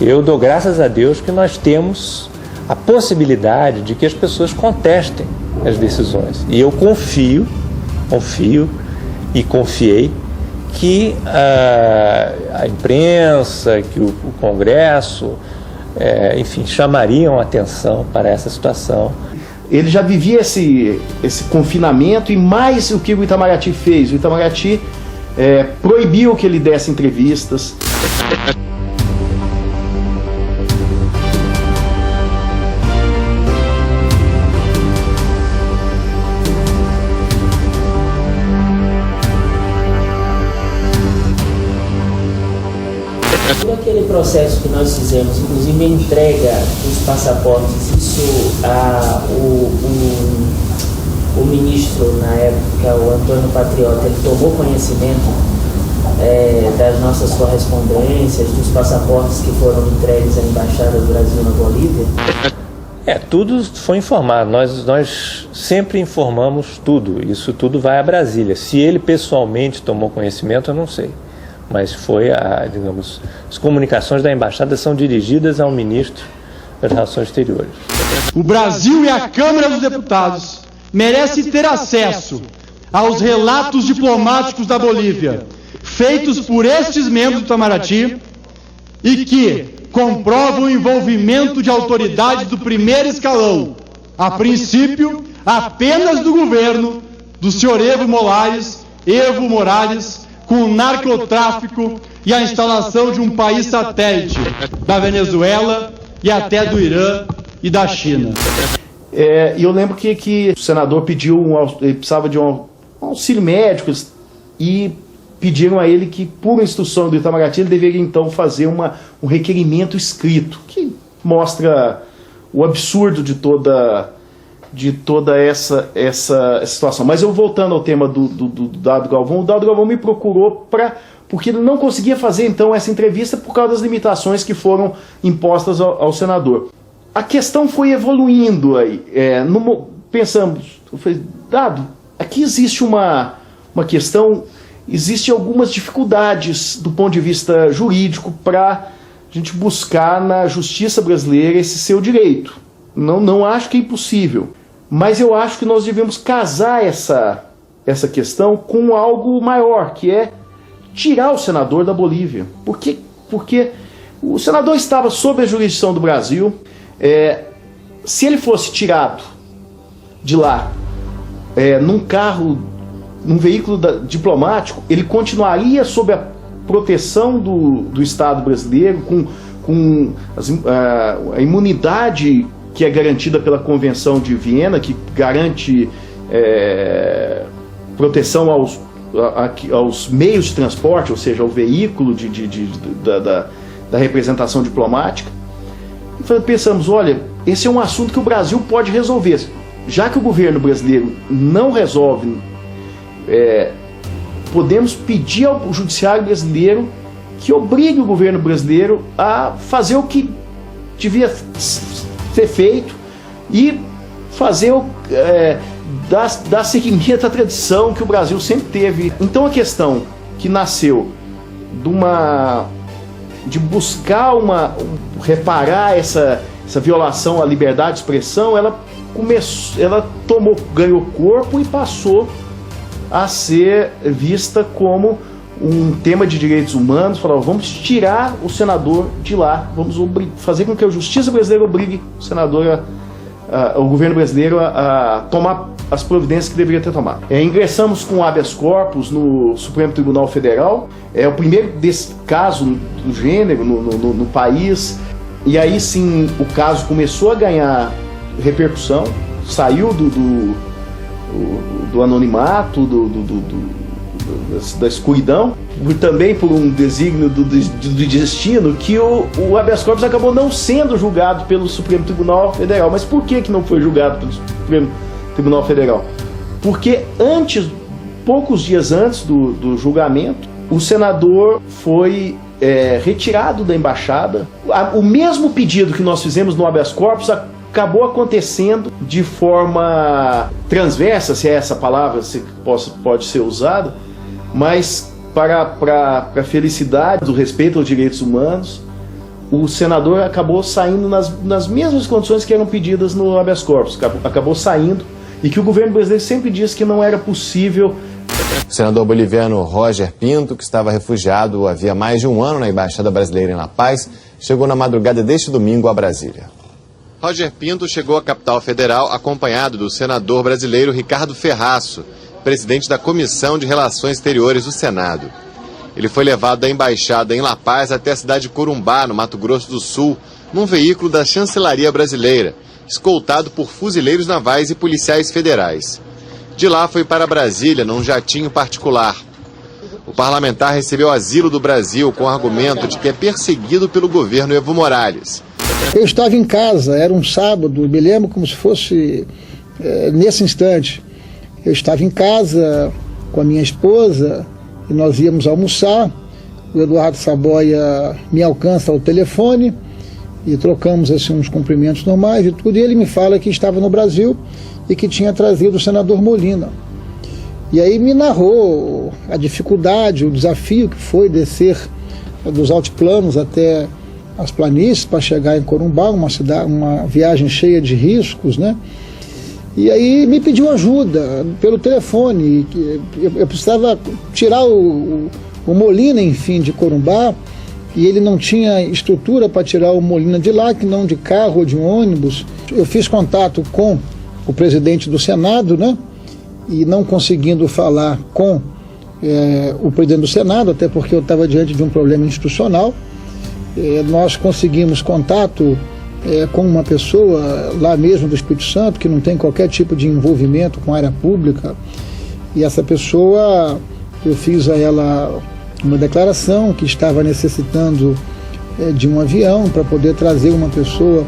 eu dou graças a Deus que nós temos a possibilidade de que as pessoas contestem as decisões. E eu confio e confiei que a imprensa, que o Congresso, enfim, chamariam atenção para essa situação. Ele já vivia esse confinamento, e mais o que o Itamaraty fez. O Itamaraty proibiu que ele desse entrevistas. processo que nós fizemos, inclusive a entrega dos passaportes, isso o ministro, na época, o Antônio Patriota, ele tomou conhecimento das nossas correspondências, dos passaportes que foram entregues à Embaixada do Brasil na Bolívia? Tudo foi informado. Nós sempre informamos tudo. Isso tudo vai a Brasília. Se ele pessoalmente tomou conhecimento, eu não sei. Mas digamos, as comunicações da Embaixada são dirigidas ao ministro das Relações Exteriores. O Brasil e a Câmara dos Deputados merecem ter acesso aos relatos diplomáticos da Bolívia, feitos por estes membros do Itamaraty, e que comprovam o envolvimento de autoridades do primeiro escalão, a princípio apenas do governo do senhor Evo Morales, com o narcotráfico e a instalação de um país satélite da Venezuela e até do Irã e da China. E eu lembro que o senador ele precisava de um auxílio médico e pediram a ele que, por instrução do Itamaraty, ele deveria então fazer um requerimento escrito, que mostra o absurdo de toda essa situação. Mas eu voltando ao tema do Dado Galvão, o Dado Galvão me procurou porque ele não conseguia fazer então essa entrevista por causa das limitações que foram impostas ao senador. A questão foi evoluindo aí. Pensamos, eu falei, Dado, aqui existe uma questão. Existem algumas dificuldades do ponto de vista jurídico para a gente buscar na justiça brasileira esse seu direito. Não acho que é impossível, mas eu acho que nós devemos casar essa questão com algo maior, que é tirar o senador da Bolívia. Porque o senador estava sob a jurisdição do Brasil. Se ele fosse tirado de lá num veículo diplomático, ele continuaria sob a proteção do Estado brasileiro, com a imunidade que é garantida pela Convenção de Viena, que garante proteção aos meios de transporte, ou seja, ao veículo da representação diplomática. Então pensamos, olha, esse é um assunto que o Brasil pode resolver. Já que o governo brasileiro não resolve, podemos pedir ao judiciário brasileiro que obrigue o governo brasileiro a fazer o que devia ser feito e fazer dar seguimento à tradição que o Brasil sempre teve. Então a questão que nasceu de buscar reparar essa violação à liberdade de expressão, ela ganhou corpo e passou a ser vista como um tema de direitos humanos. Falava, vamos tirar o senador de lá, vamos fazer com que a justiça brasileira obrigue o senador, o governo brasileiro a tomar as providências que deveria ter tomado. Ingressamos com habeas corpus no Supremo Tribunal Federal, é o primeiro desse caso do gênero no país, e aí sim o caso começou a ganhar repercussão, saiu do anonimato, da escuridão, também por um desígnio do destino, que o habeas corpus acabou não sendo julgado pelo Supremo Tribunal Federal. Mas por que não foi julgado pelo Supremo Tribunal Federal? Porque poucos dias antes do julgamento, o senador foi retirado da embaixada. O mesmo pedido que nós fizemos no habeas corpus acabou acontecendo de forma transversa, se é essa palavra pode ser usada, mas para a felicidade do respeito aos direitos humanos, o senador acabou saindo nas mesmas condições que eram pedidas no habeas corpus, acabou saindo, e que o governo brasileiro sempre disse que não era possível. O senador boliviano Roger Pinto, que estava refugiado havia mais de um ano na Embaixada Brasileira em La Paz, chegou na madrugada deste domingo a Brasília. Roger Pinto chegou à capital federal acompanhado do senador brasileiro Ricardo Ferraço, presidente da Comissão de Relações Exteriores do Senado. Ele foi levado da embaixada em La Paz até a cidade de Corumbá, no Mato Grosso do Sul, num veículo da Chancelaria Brasileira, escoltado por fuzileiros navais e policiais federais. De lá foi para Brasília, num jatinho particular. O parlamentar recebeu asilo do Brasil com o argumento de que é perseguido pelo governo Evo Morales. Eu estava em casa, era um sábado, me lembro como se fosse nesse instante. Eu estava em casa com a minha esposa e nós íamos almoçar. O Eduardo Saboia me alcança ao telefone e trocamos assim uns cumprimentos normais e tudo. E ele me fala que estava no Brasil e que tinha trazido o senador Molina. E aí me narrou a dificuldade, o desafio que foi descer dos altiplanos até as planícies para chegar em Corumbá, uma viagem cheia de riscos, né? E aí me pediu ajuda pelo telefone. Eu precisava tirar o Molina, enfim, de Corumbá, e ele não tinha estrutura para tirar o Molina de lá, que não de carro ou de ônibus. Eu fiz contato com o presidente do Senado, né? E não conseguindo falar com o presidente do Senado, até porque eu estava diante de um problema institucional, nós conseguimos contato com uma pessoa lá mesmo do Espírito Santo, que não tem qualquer tipo de envolvimento com a área pública, e essa pessoa, eu fiz a ela uma declaração que estava necessitando de um avião para poder trazer uma pessoa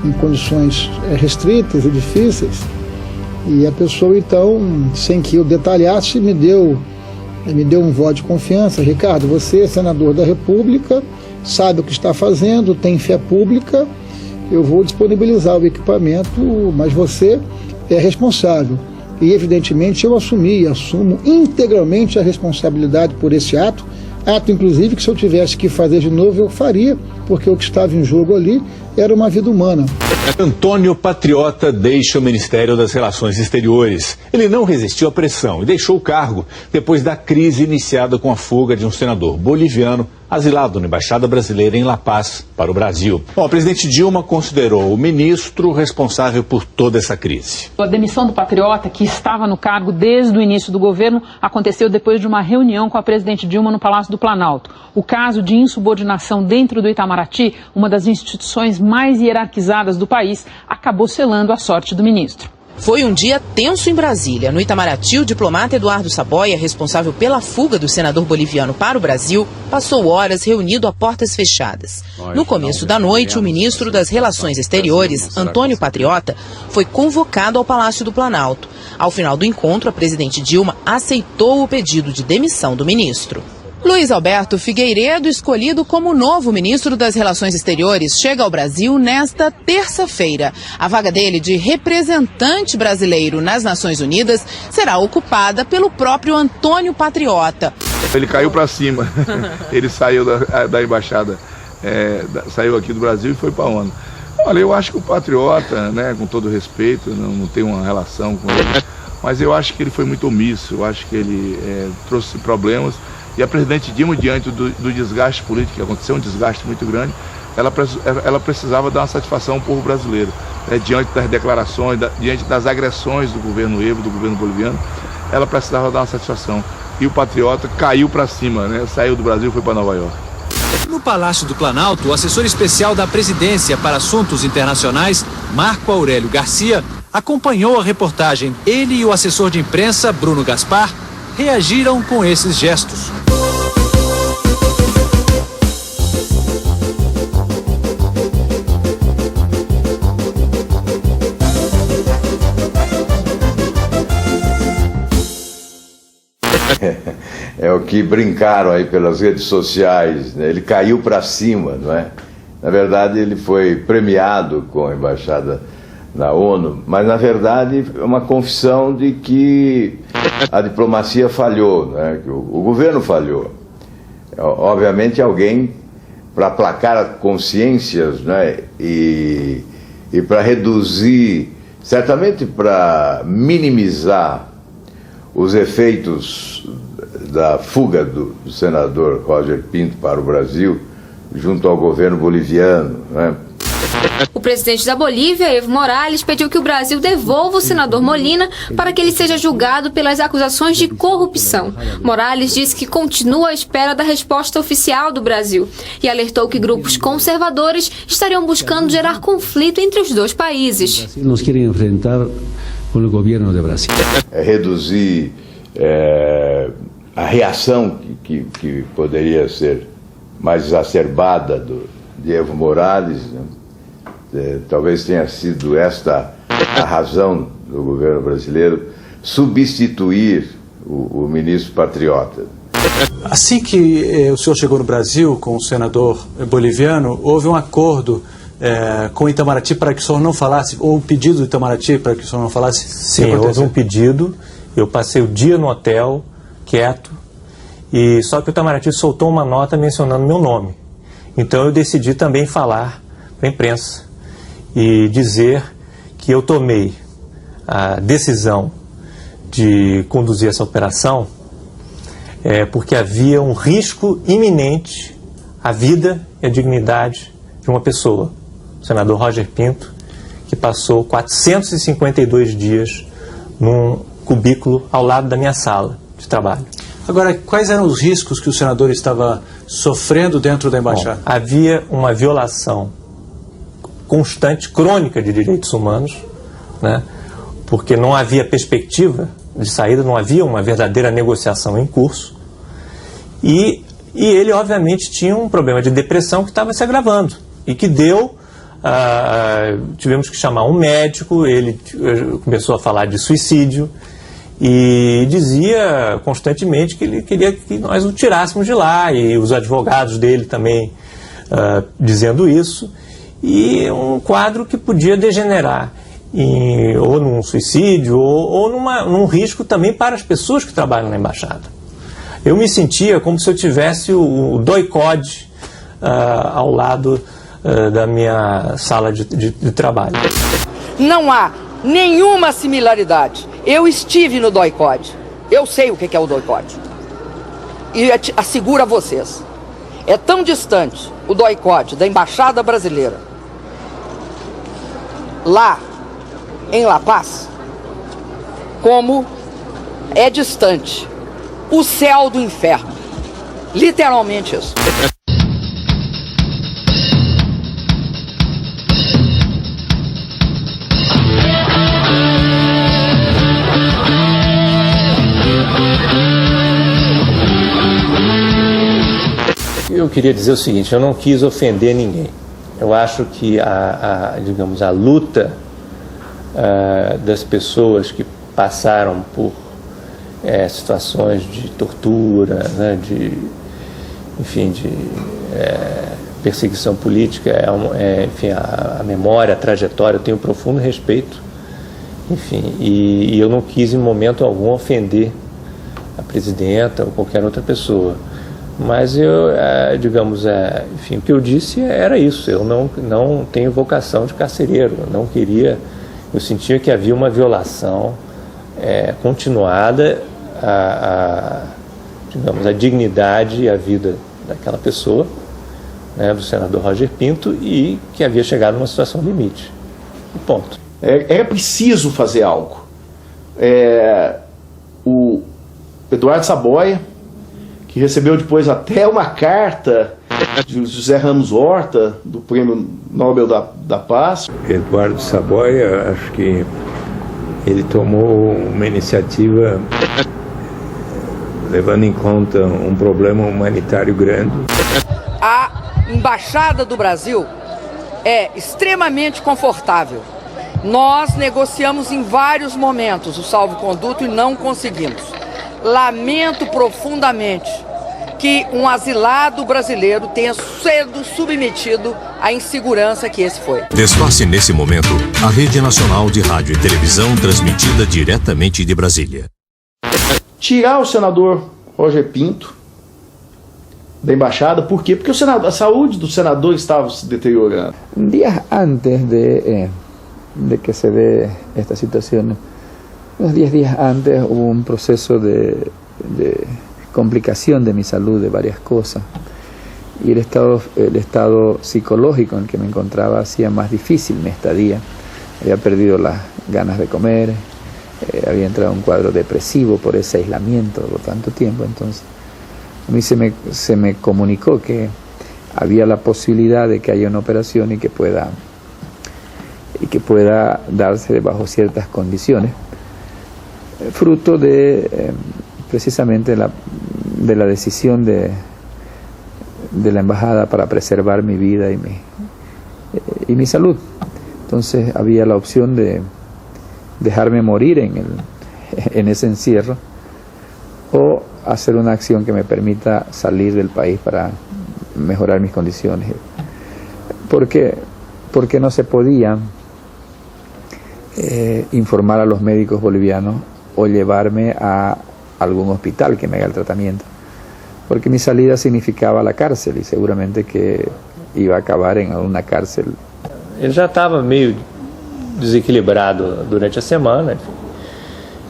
em condições restritas e difíceis. E a pessoa, então, sem que eu detalhasse, me deu um voto de confiança. Ricardo, você é senador da República, sabe o que está fazendo, tem fé pública, eu vou disponibilizar o equipamento, mas você é responsável. E, evidentemente, eu assumo integralmente a responsabilidade por esse ato, inclusive, que se eu tivesse que fazer de novo, eu faria, porque o que estava em jogo ali era uma vida humana. Antônio Patriota deixa o Ministério das Relações Exteriores. Ele não resistiu à pressão e deixou o cargo depois da crise iniciada com a fuga de um senador boliviano asilado na Embaixada Brasileira em La Paz para o Brasil. Bom, a presidente Dilma considerou o ministro responsável por toda essa crise. A demissão do Patriota, que estava no cargo desde o início do governo, aconteceu depois de uma reunião com a presidente Dilma no Palácio do Planalto. O caso de insubordinação dentro do Itamaraty, uma das instituições mais hierarquizadas do país, acabou selando a sorte do ministro. Foi um dia tenso em Brasília. No Itamaraty, o diplomata Eduardo Saboia, responsável pela fuga do senador boliviano para o Brasil, passou horas reunido a portas fechadas. No começo da noite, o ministro das Relações Exteriores, Antônio Patriota, foi convocado ao Palácio do Planalto. Ao final do encontro, a presidente Dilma aceitou o pedido de demissão do ministro. Luiz Alberto Figueiredo, escolhido como novo ministro das Relações Exteriores, chega ao Brasil nesta terça-feira. A vaga dele de representante brasileiro nas Nações Unidas será ocupada pelo próprio Antônio Patriota. Ele caiu para cima, ele saiu da embaixada, saiu aqui do Brasil e foi para a ONU. Olha, eu acho que o Patriota, né, com todo respeito, não tem uma relação com ele, mas eu acho que ele foi muito omisso, eu acho que ele trouxe problemas. E a presidente Dilma, diante do desgaste político, que aconteceu um desgaste muito grande, ela precisava dar uma satisfação ao povo brasileiro. Diante das declarações, diante das agressões do governo Evo, do governo boliviano, ela precisava dar uma satisfação. E o Patriota caiu para cima, né? Saiu do Brasil e foi para Nova York. No Palácio do Planalto, o assessor especial da presidência para assuntos internacionais, Marco Aurélio Garcia, acompanhou a reportagem. Ele e o assessor de imprensa, Bruno Gaspar, reagiram com esses gestos. É o que brincaram aí pelas redes sociais, né? Ele caiu para cima, não é? Na verdade, ele foi premiado com a embaixada na ONU, mas na verdade é uma confissão de que a diplomacia falhou, né? Que o governo falhou. Obviamente alguém, para aplacar consciências, né? E para reduzir, certamente para minimizar os efeitos da fuga do senador Roger Pinto para o Brasil, junto ao governo boliviano, né? O presidente da Bolívia, Evo Morales, pediu que o Brasil devolva o senador Molina para que ele seja julgado pelas acusações de corrupção. Morales disse que continua à espera da resposta oficial do Brasil e alertou que grupos conservadores estariam buscando gerar conflito entre os dois países. Nos querem enfrentar com o governo do Brasil. Reduzir a reação que poderia ser mais exacerbada de Evo Morales, né? Talvez tenha sido esta a razão do governo brasileiro substituir o ministro patriota. Assim que o senhor chegou no Brasil com o senador boliviano, houve um acordo com Itamaraty para que o senhor não falasse, ou um pedido do Itamaraty para que o senhor não falasse? Sim, houve um pedido, eu passei o dia no hotel, quieto, e só que o Itamaraty soltou uma nota mencionando meu nome. Então eu decidi também falar para a imprensa e dizer que eu tomei a decisão de conduzir essa operação porque havia um risco iminente à vida e à dignidade de uma pessoa, o senador Roger Pinto, que passou 452 dias num cubículo ao lado da minha sala de trabalho. Agora, quais eram os riscos que o senador estava sofrendo dentro da embaixada? Bom, havia uma violação constante, crônica de direitos humanos, né? Porque não havia perspectiva de saída, não havia uma verdadeira negociação em curso. E ele, obviamente, tinha um problema de depressão que estava se agravando e que deu... tivemos que chamar um médico, ele começou a falar de suicídio e dizia constantemente que ele queria que nós o tirássemos de lá, e os advogados dele também dizendo isso, e um quadro que podia degenerar ou num suicídio ou num risco também para as pessoas que trabalham na embaixada. Eu me sentia como se eu tivesse o doicode ao lado da minha sala de trabalho. Não há nenhuma similaridade. Eu estive no doicode. Eu sei o que é o doicode. E asseguro a vocês, é tão distante o doicode da Embaixada Brasileira lá em La Paz como é distante o céu do inferno. Literalmente isso. Eu queria dizer o seguinte, eu não quis ofender ninguém. Eu acho que digamos, a luta das pessoas que passaram por situações de tortura, né, de perseguição política, enfim, a memória, a trajetória, eu tenho profundo respeito, enfim, e eu não quis em momento algum ofender a presidenta ou qualquer outra pessoa. Mas eu, enfim, o que eu disse era isso, eu não tenho vocação de carcereiro, eu não queria, eu sentia que havia uma violação continuada digamos, a dignidade e a vida daquela pessoa, né, do senador Roger Pinto, e que havia chegado numa situação limite. E ponto. Era preciso fazer algo. O Eduardo Saboia, que recebeu depois até uma carta de José Ramos Horta, do Prêmio Nobel da Paz. Eduardo Saboia, acho que ele tomou uma iniciativa levando em conta um problema humanitário grande. A Embaixada do Brasil é extremamente confortável. Nós negociamos em vários momentos o salvo-conduto e não conseguimos. Lamento profundamente que um asilado brasileiro tenha sido submetido à insegurança que esse foi. Despace nesse momento a Rede Nacional de Rádio e Televisão, transmitida diretamente de Brasília. Tirar o senador Roger Pinto da embaixada, por quê? Porque a saúde do senador estava se deteriorando. Dias antes de que se dé esta situación, unos 10 días antes hubo un proceso de complicación de mi salud, de varias cosas, y el estado psicológico en que me encontraba hacía más difícil mi estadía. Había perdido las ganas de comer, había entrado en un cuadro depresivo por ese aislamiento por tanto tiempo. Entonces a mí se me comunicó que había la posibilidad de que haya una operación y que pueda darse bajo ciertas condiciones, fruto de precisamente de la decisión de la embajada para preservar mi vida y mi salud. Entonces había la opción de dejarme morir en ese encierro o hacer una acción que me permita salir del país para mejorar mis condiciones. Porque no se podía informar a los médicos bolivianos o llevarme a algún hospital que me haga el tratamiento, porque mi salida significaba la cárcel y seguramente que iba a acabar en alguna cárcel. Ele já estava meio desequilibrado durante a semana, enfim,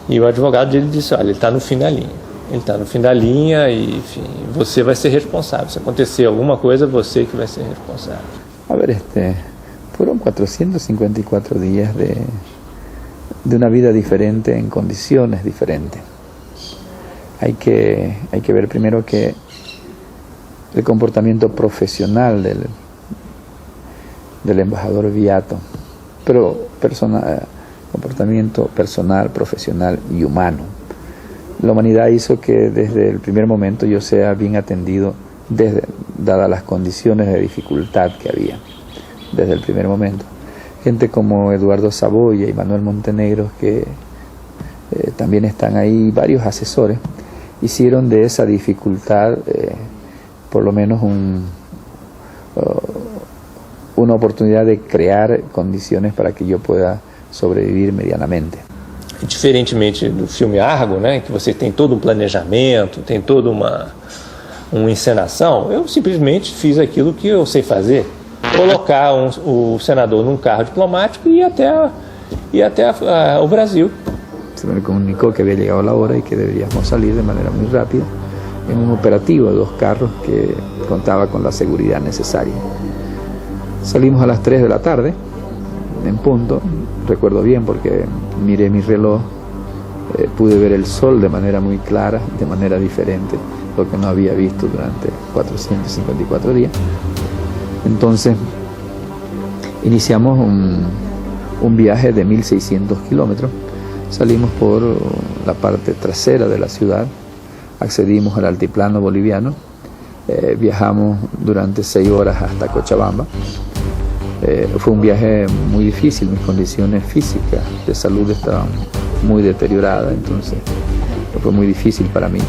e o advogado dele disse, olha, ele está no fim da linha. Ele está no fim da linha e, enfim, você vai ser responsável. Se acontecer alguma coisa, você que vai ser responsável. A ver, fueron 454 días de una vida diferente en condiciones diferentes. Hay que ver primero que el comportamiento profesional del embajador Viato, pero comportamiento personal, profesional y humano. La humanidad hizo que desde el primer momento yo sea bien atendido, dadas las condiciones de dificultad que había, desde el primer momento. Gente como Eduardo Saboya y Manuel Montenegro, que también están ahí, varios asesores, hicieron de esa dificultad por lo menos una oportunidad de crear condiciones para que yo pueda sobrevivir medianamente. Diferentemente do filme Argo, né, que você tem todo um planejamento, tem toda uma encenação, eu simplesmente fiz aquilo que eu sei fazer. Colocar o senador num carro diplomático e ir até o Brasil. Se me comunicó que había llegado la hora y que deberíamos salir de manera muy rápida en un operativo de 2 carros que contaba con la seguridad necesaria. Salimos a las 3 de la tarde, en punto, recuerdo bien porque miré mi reloj, pude ver el sol de manera muy clara, de manera diferente, lo que no había visto durante 454 días. Entonces iniciamos un viaje de 1600 kilómetros, salimos por la parte trasera de la ciudad, accedimos al altiplano boliviano, viajamos durante 6 horas hasta Cochabamba. Fue un viaje muy difícil, mis condiciones físicas de salud estaban muy deterioradas, entonces fue muy difícil para mí.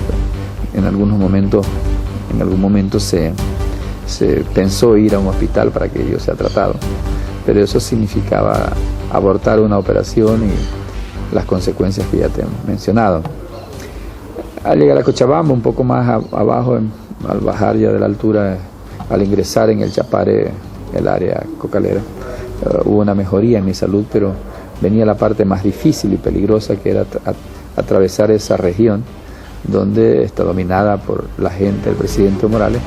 En algún momento se pensó ir a un hospital para que yo sea tratado, pero eso significaba abortar una operación y las consecuencias que ya te he mencionado. Al llegar a Cochabamba, un poco más abajo, al bajar ya de la altura, al ingresar en el Chapare, el área cocalera, hubo una mejoría en mi salud, pero venía la parte más difícil y peligrosa, que era atravesar esa región donde está dominada por la gente del presidente Morales,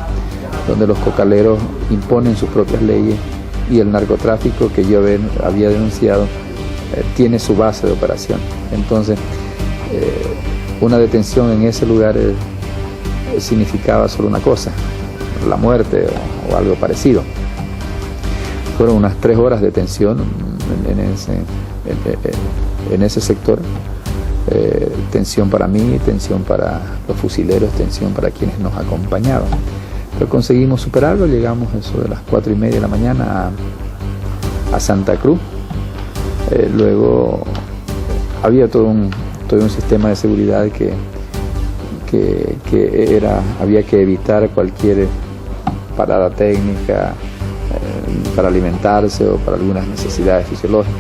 donde los cocaleros imponen sus propias leyes y el narcotráfico que yo había denunciado tiene su base de operación. Entonces, una detención en ese lugar significaba solo una cosa, la muerte o algo parecido. Fueron unas 3 horas de tensión en ese sector, tensión para mí, tensión para los fusileros, tensión para quienes nos acompañaban. Pero conseguimos superarlo, llegamos eso de las 4:30 de la mañana a Santa Cruz. Luego había todo un sistema de seguridad que había que evitar cualquier parada técnica para alimentarse o para algunas necesidades fisiológicas.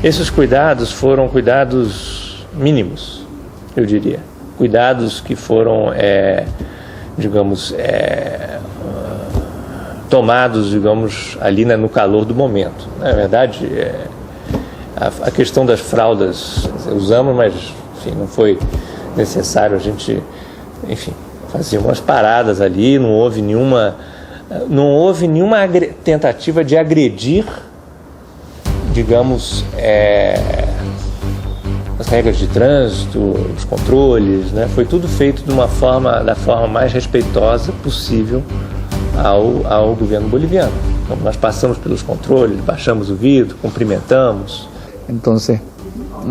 Esses cuidados foram cuidados mínimos, eu diria. Cuidados que foram, tomados, ali no calor do momento. Na verdade, a questão das fraldas usamos, mas enfim, não foi necessário. A gente, enfim, fazia umas paradas ali, não houve nenhuma tentativa de agredir, digamos, as regras de trânsito, os controles, né? Foi tudo feito da forma mais respeitosa possível ao governo boliviano. Então, nós passamos pelos controles, baixamos o vidro, cumprimentamos. Entonces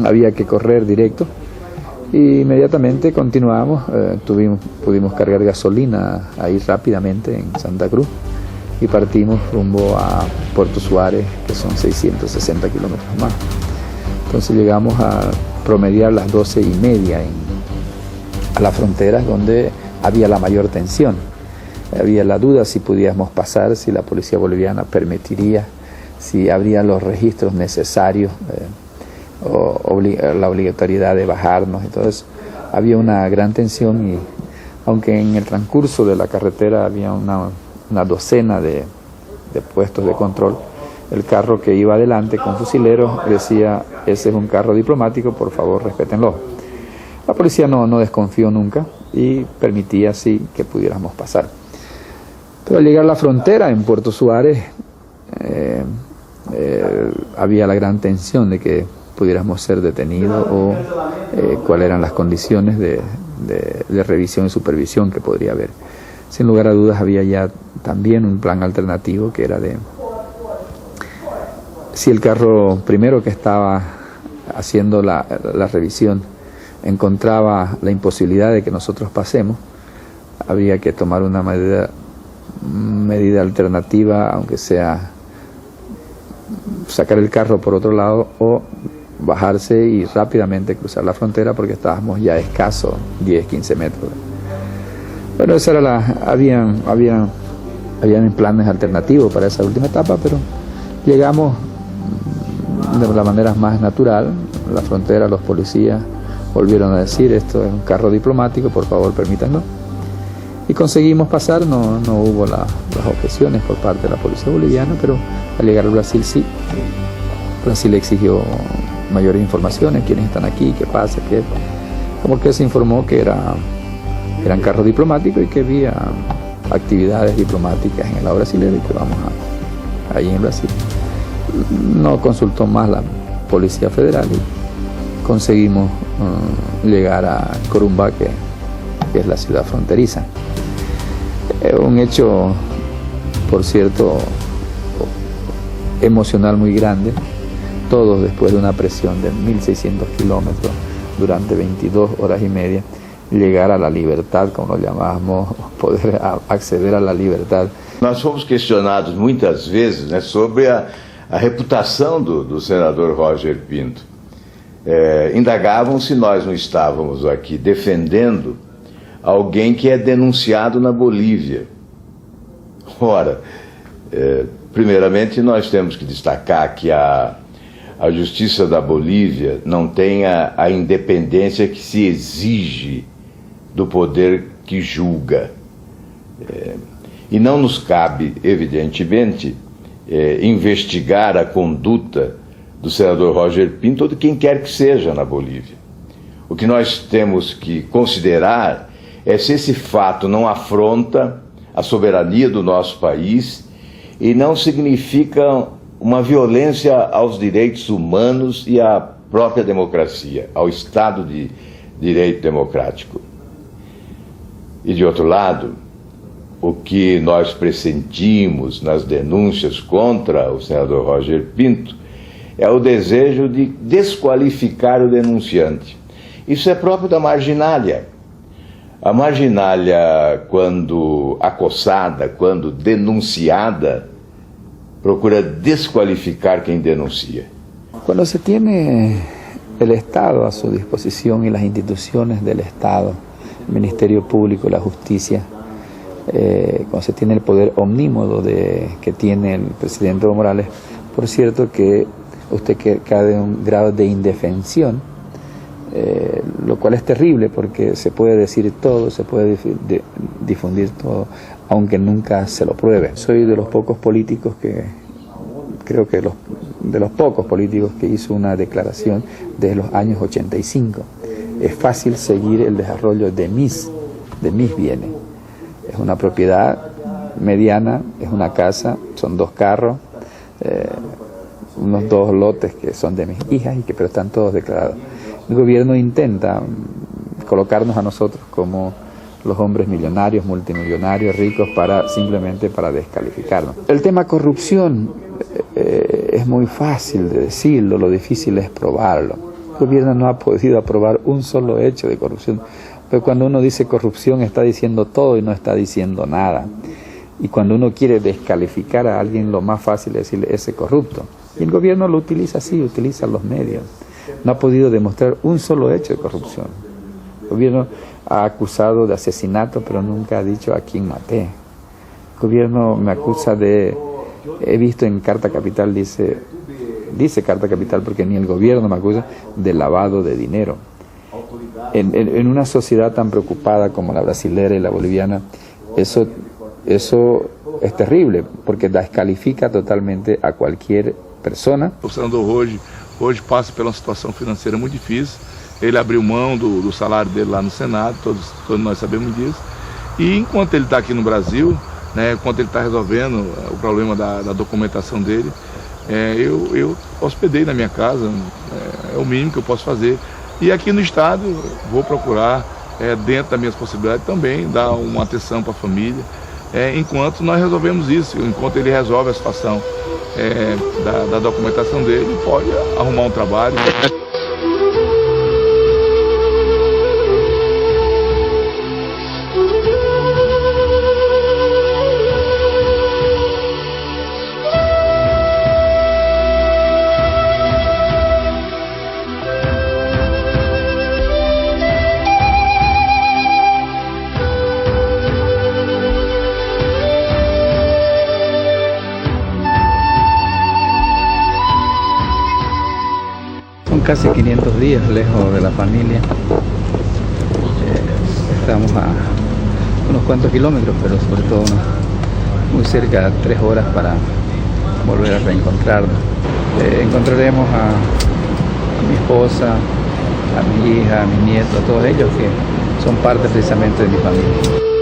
había que correr directo Y inmediatamente continuamos, pudimos cargar gasolina ahí rápidamente en Santa Cruz y partimos rumbo a Puerto Suárez, que son 660 kilómetros más. Entonces llegamos a promediar las 12:30 a las fronteras donde había la mayor tensión. Había la duda si podíamos pasar, si la policía boliviana permitiría, si habría los registros necesarios, o la obligatoriedad de bajarnos. Entonces había una gran tensión, y aunque en el transcurso de la carretera había una docena de puestos de control, el carro que iba adelante con fusileros decía: ese es un carro diplomático, por favor respétenlo. La policía no desconfió nunca y permitía así que pudiéramos pasar. Pero al llegar a la frontera en Puerto Suárez había la gran tensión de que pudiéramos ser detenidos o cuáles eran las condiciones de revisión y supervisión que podría haber. Sin lugar a dudas había ya también un plan alternativo, que era de si el carro primero que estaba haciendo la revisión encontraba la imposibilidad de que nosotros pasemos, habría que tomar una medida alternativa, aunque sea sacar el carro por otro lado o bajarse y rápidamente cruzar la frontera, porque estábamos ya escasos 10-15 metros. Bueno, esa era habían planes alternativos para esa última etapa, pero llegamos de la manera más natural. En la frontera los policías volvieron a decir: esto es un carro diplomático, por favor permítanlo. Y conseguimos pasar, no hubo las objeciones por parte de la policía boliviana, pero al llegar al Brasil sí. Brasil exigió mayores informaciones: quiénes están aquí, qué pasa, qué. Como que se informó que eran carros diplomáticos y que había actividades diplomáticas en el lado brasileño y que vamos allí en Brasil. No consultó más la Policía Federal y conseguimos llegar a Corumbá, que es la ciudad fronteriza. Un hecho, por cierto, emocional muy grande. Todos, después de una presión de 1.600 kilómetros durante 22 horas y media, llegar a la libertad, como lo llamábamos, poder acceder a la libertad. Nós fomos questionados muitas vezes, né, sobre a reputação do senador Roger Pinto. Indagavam se nós não estávamos aqui defendendo alguém que é denunciado na Bolívia. Ora, primeiramente nós temos que destacar que a Justiça da Bolívia não tem a independência que se exige do poder que julga. E não nos cabe, evidentemente, investigar a conduta do senador Roger Pinto ou de quem quer que seja na Bolívia. O que nós temos que considerar é se esse fato não afronta a soberania do nosso país e não significa uma violência aos direitos humanos e à própria democracia, ao Estado de Direito Democrático. E, de outro lado, o que nós pressentimos nas denúncias contra o senador Roger Pinto é o desejo de desqualificar o denunciante. Isso é próprio da marginália. A marginália, quando acossada, quando denunciada, procura desqualificar quem denuncia. Cuando se tiene el Estado a su disposición y las instituciones del Estado, el Ministerio Público, la Justicia, cuando se tiene el poder omnímodo que tiene el presidente Evo Morales, por cierto que usted cae en un grado de indefensión, lo cual es terrible porque se puede decir todo, se puede difundir todo, aunque nunca se lo pruebe. Soy de los pocos políticos de los pocos políticos que hizo una declaración desde los años 85. Es fácil seguir el desarrollo de mis bienes. Es una propiedad mediana, es una casa, son 2 carros, unos 2 lotes que son de mis hijas pero están todos declarados. El gobierno intenta colocarnos a nosotros como los hombres millonarios, multimillonarios, ricos, simplemente para descalificarnos. El tema corrupción es muy fácil de decirlo, lo difícil es probarlo. gobierno no ha podido aprobar un solo hecho de corrupción. Pero cuando uno dice corrupción está diciendo todo y no está diciendo nada. Y cuando uno quiere descalificar a alguien, lo más fácil es decirle ese corrupto. Y el gobierno lo utiliza así, utiliza los medios. No ha podido demostrar un solo hecho de corrupción. El gobierno ha acusado de asesinato, pero nunca ha dicho a quién maté. El gobierno me acusa de... He visto en Carta Capital, dice Carta Capital porque ni el gobierno me acusa de lavado de dinero. En una sociedad tan preocupada como la brasilera y la boliviana, eso es terrible, porque descalifica totalmente a cualquier persona. O senador hoje passa por uma situação financeira muito difícil. Ele abriu mão do salário dele lá no Senado, todos nós sabemos disso. E enquanto ele está aqui no Brasil, né, enquanto ele está resolvendo o problema da documentação dele, eu hospedei na minha casa, é o mínimo que eu posso fazer. E aqui no estado vou procurar, dentro das minhas possibilidades, também dar uma atenção para a família, enquanto nós resolvemos isso, enquanto ele resolve a situação da documentação dele, pode arrumar um trabalho. Casi 500 días lejos de la familia. Estamos a unos cuantos kilómetros, pero sobre todo muy cerca, 3 horas para volver a reencontrarnos. Encontraremos a mi esposa, a mi hija, a mi nieto, a todos ellos que son parte precisamente de mi familia.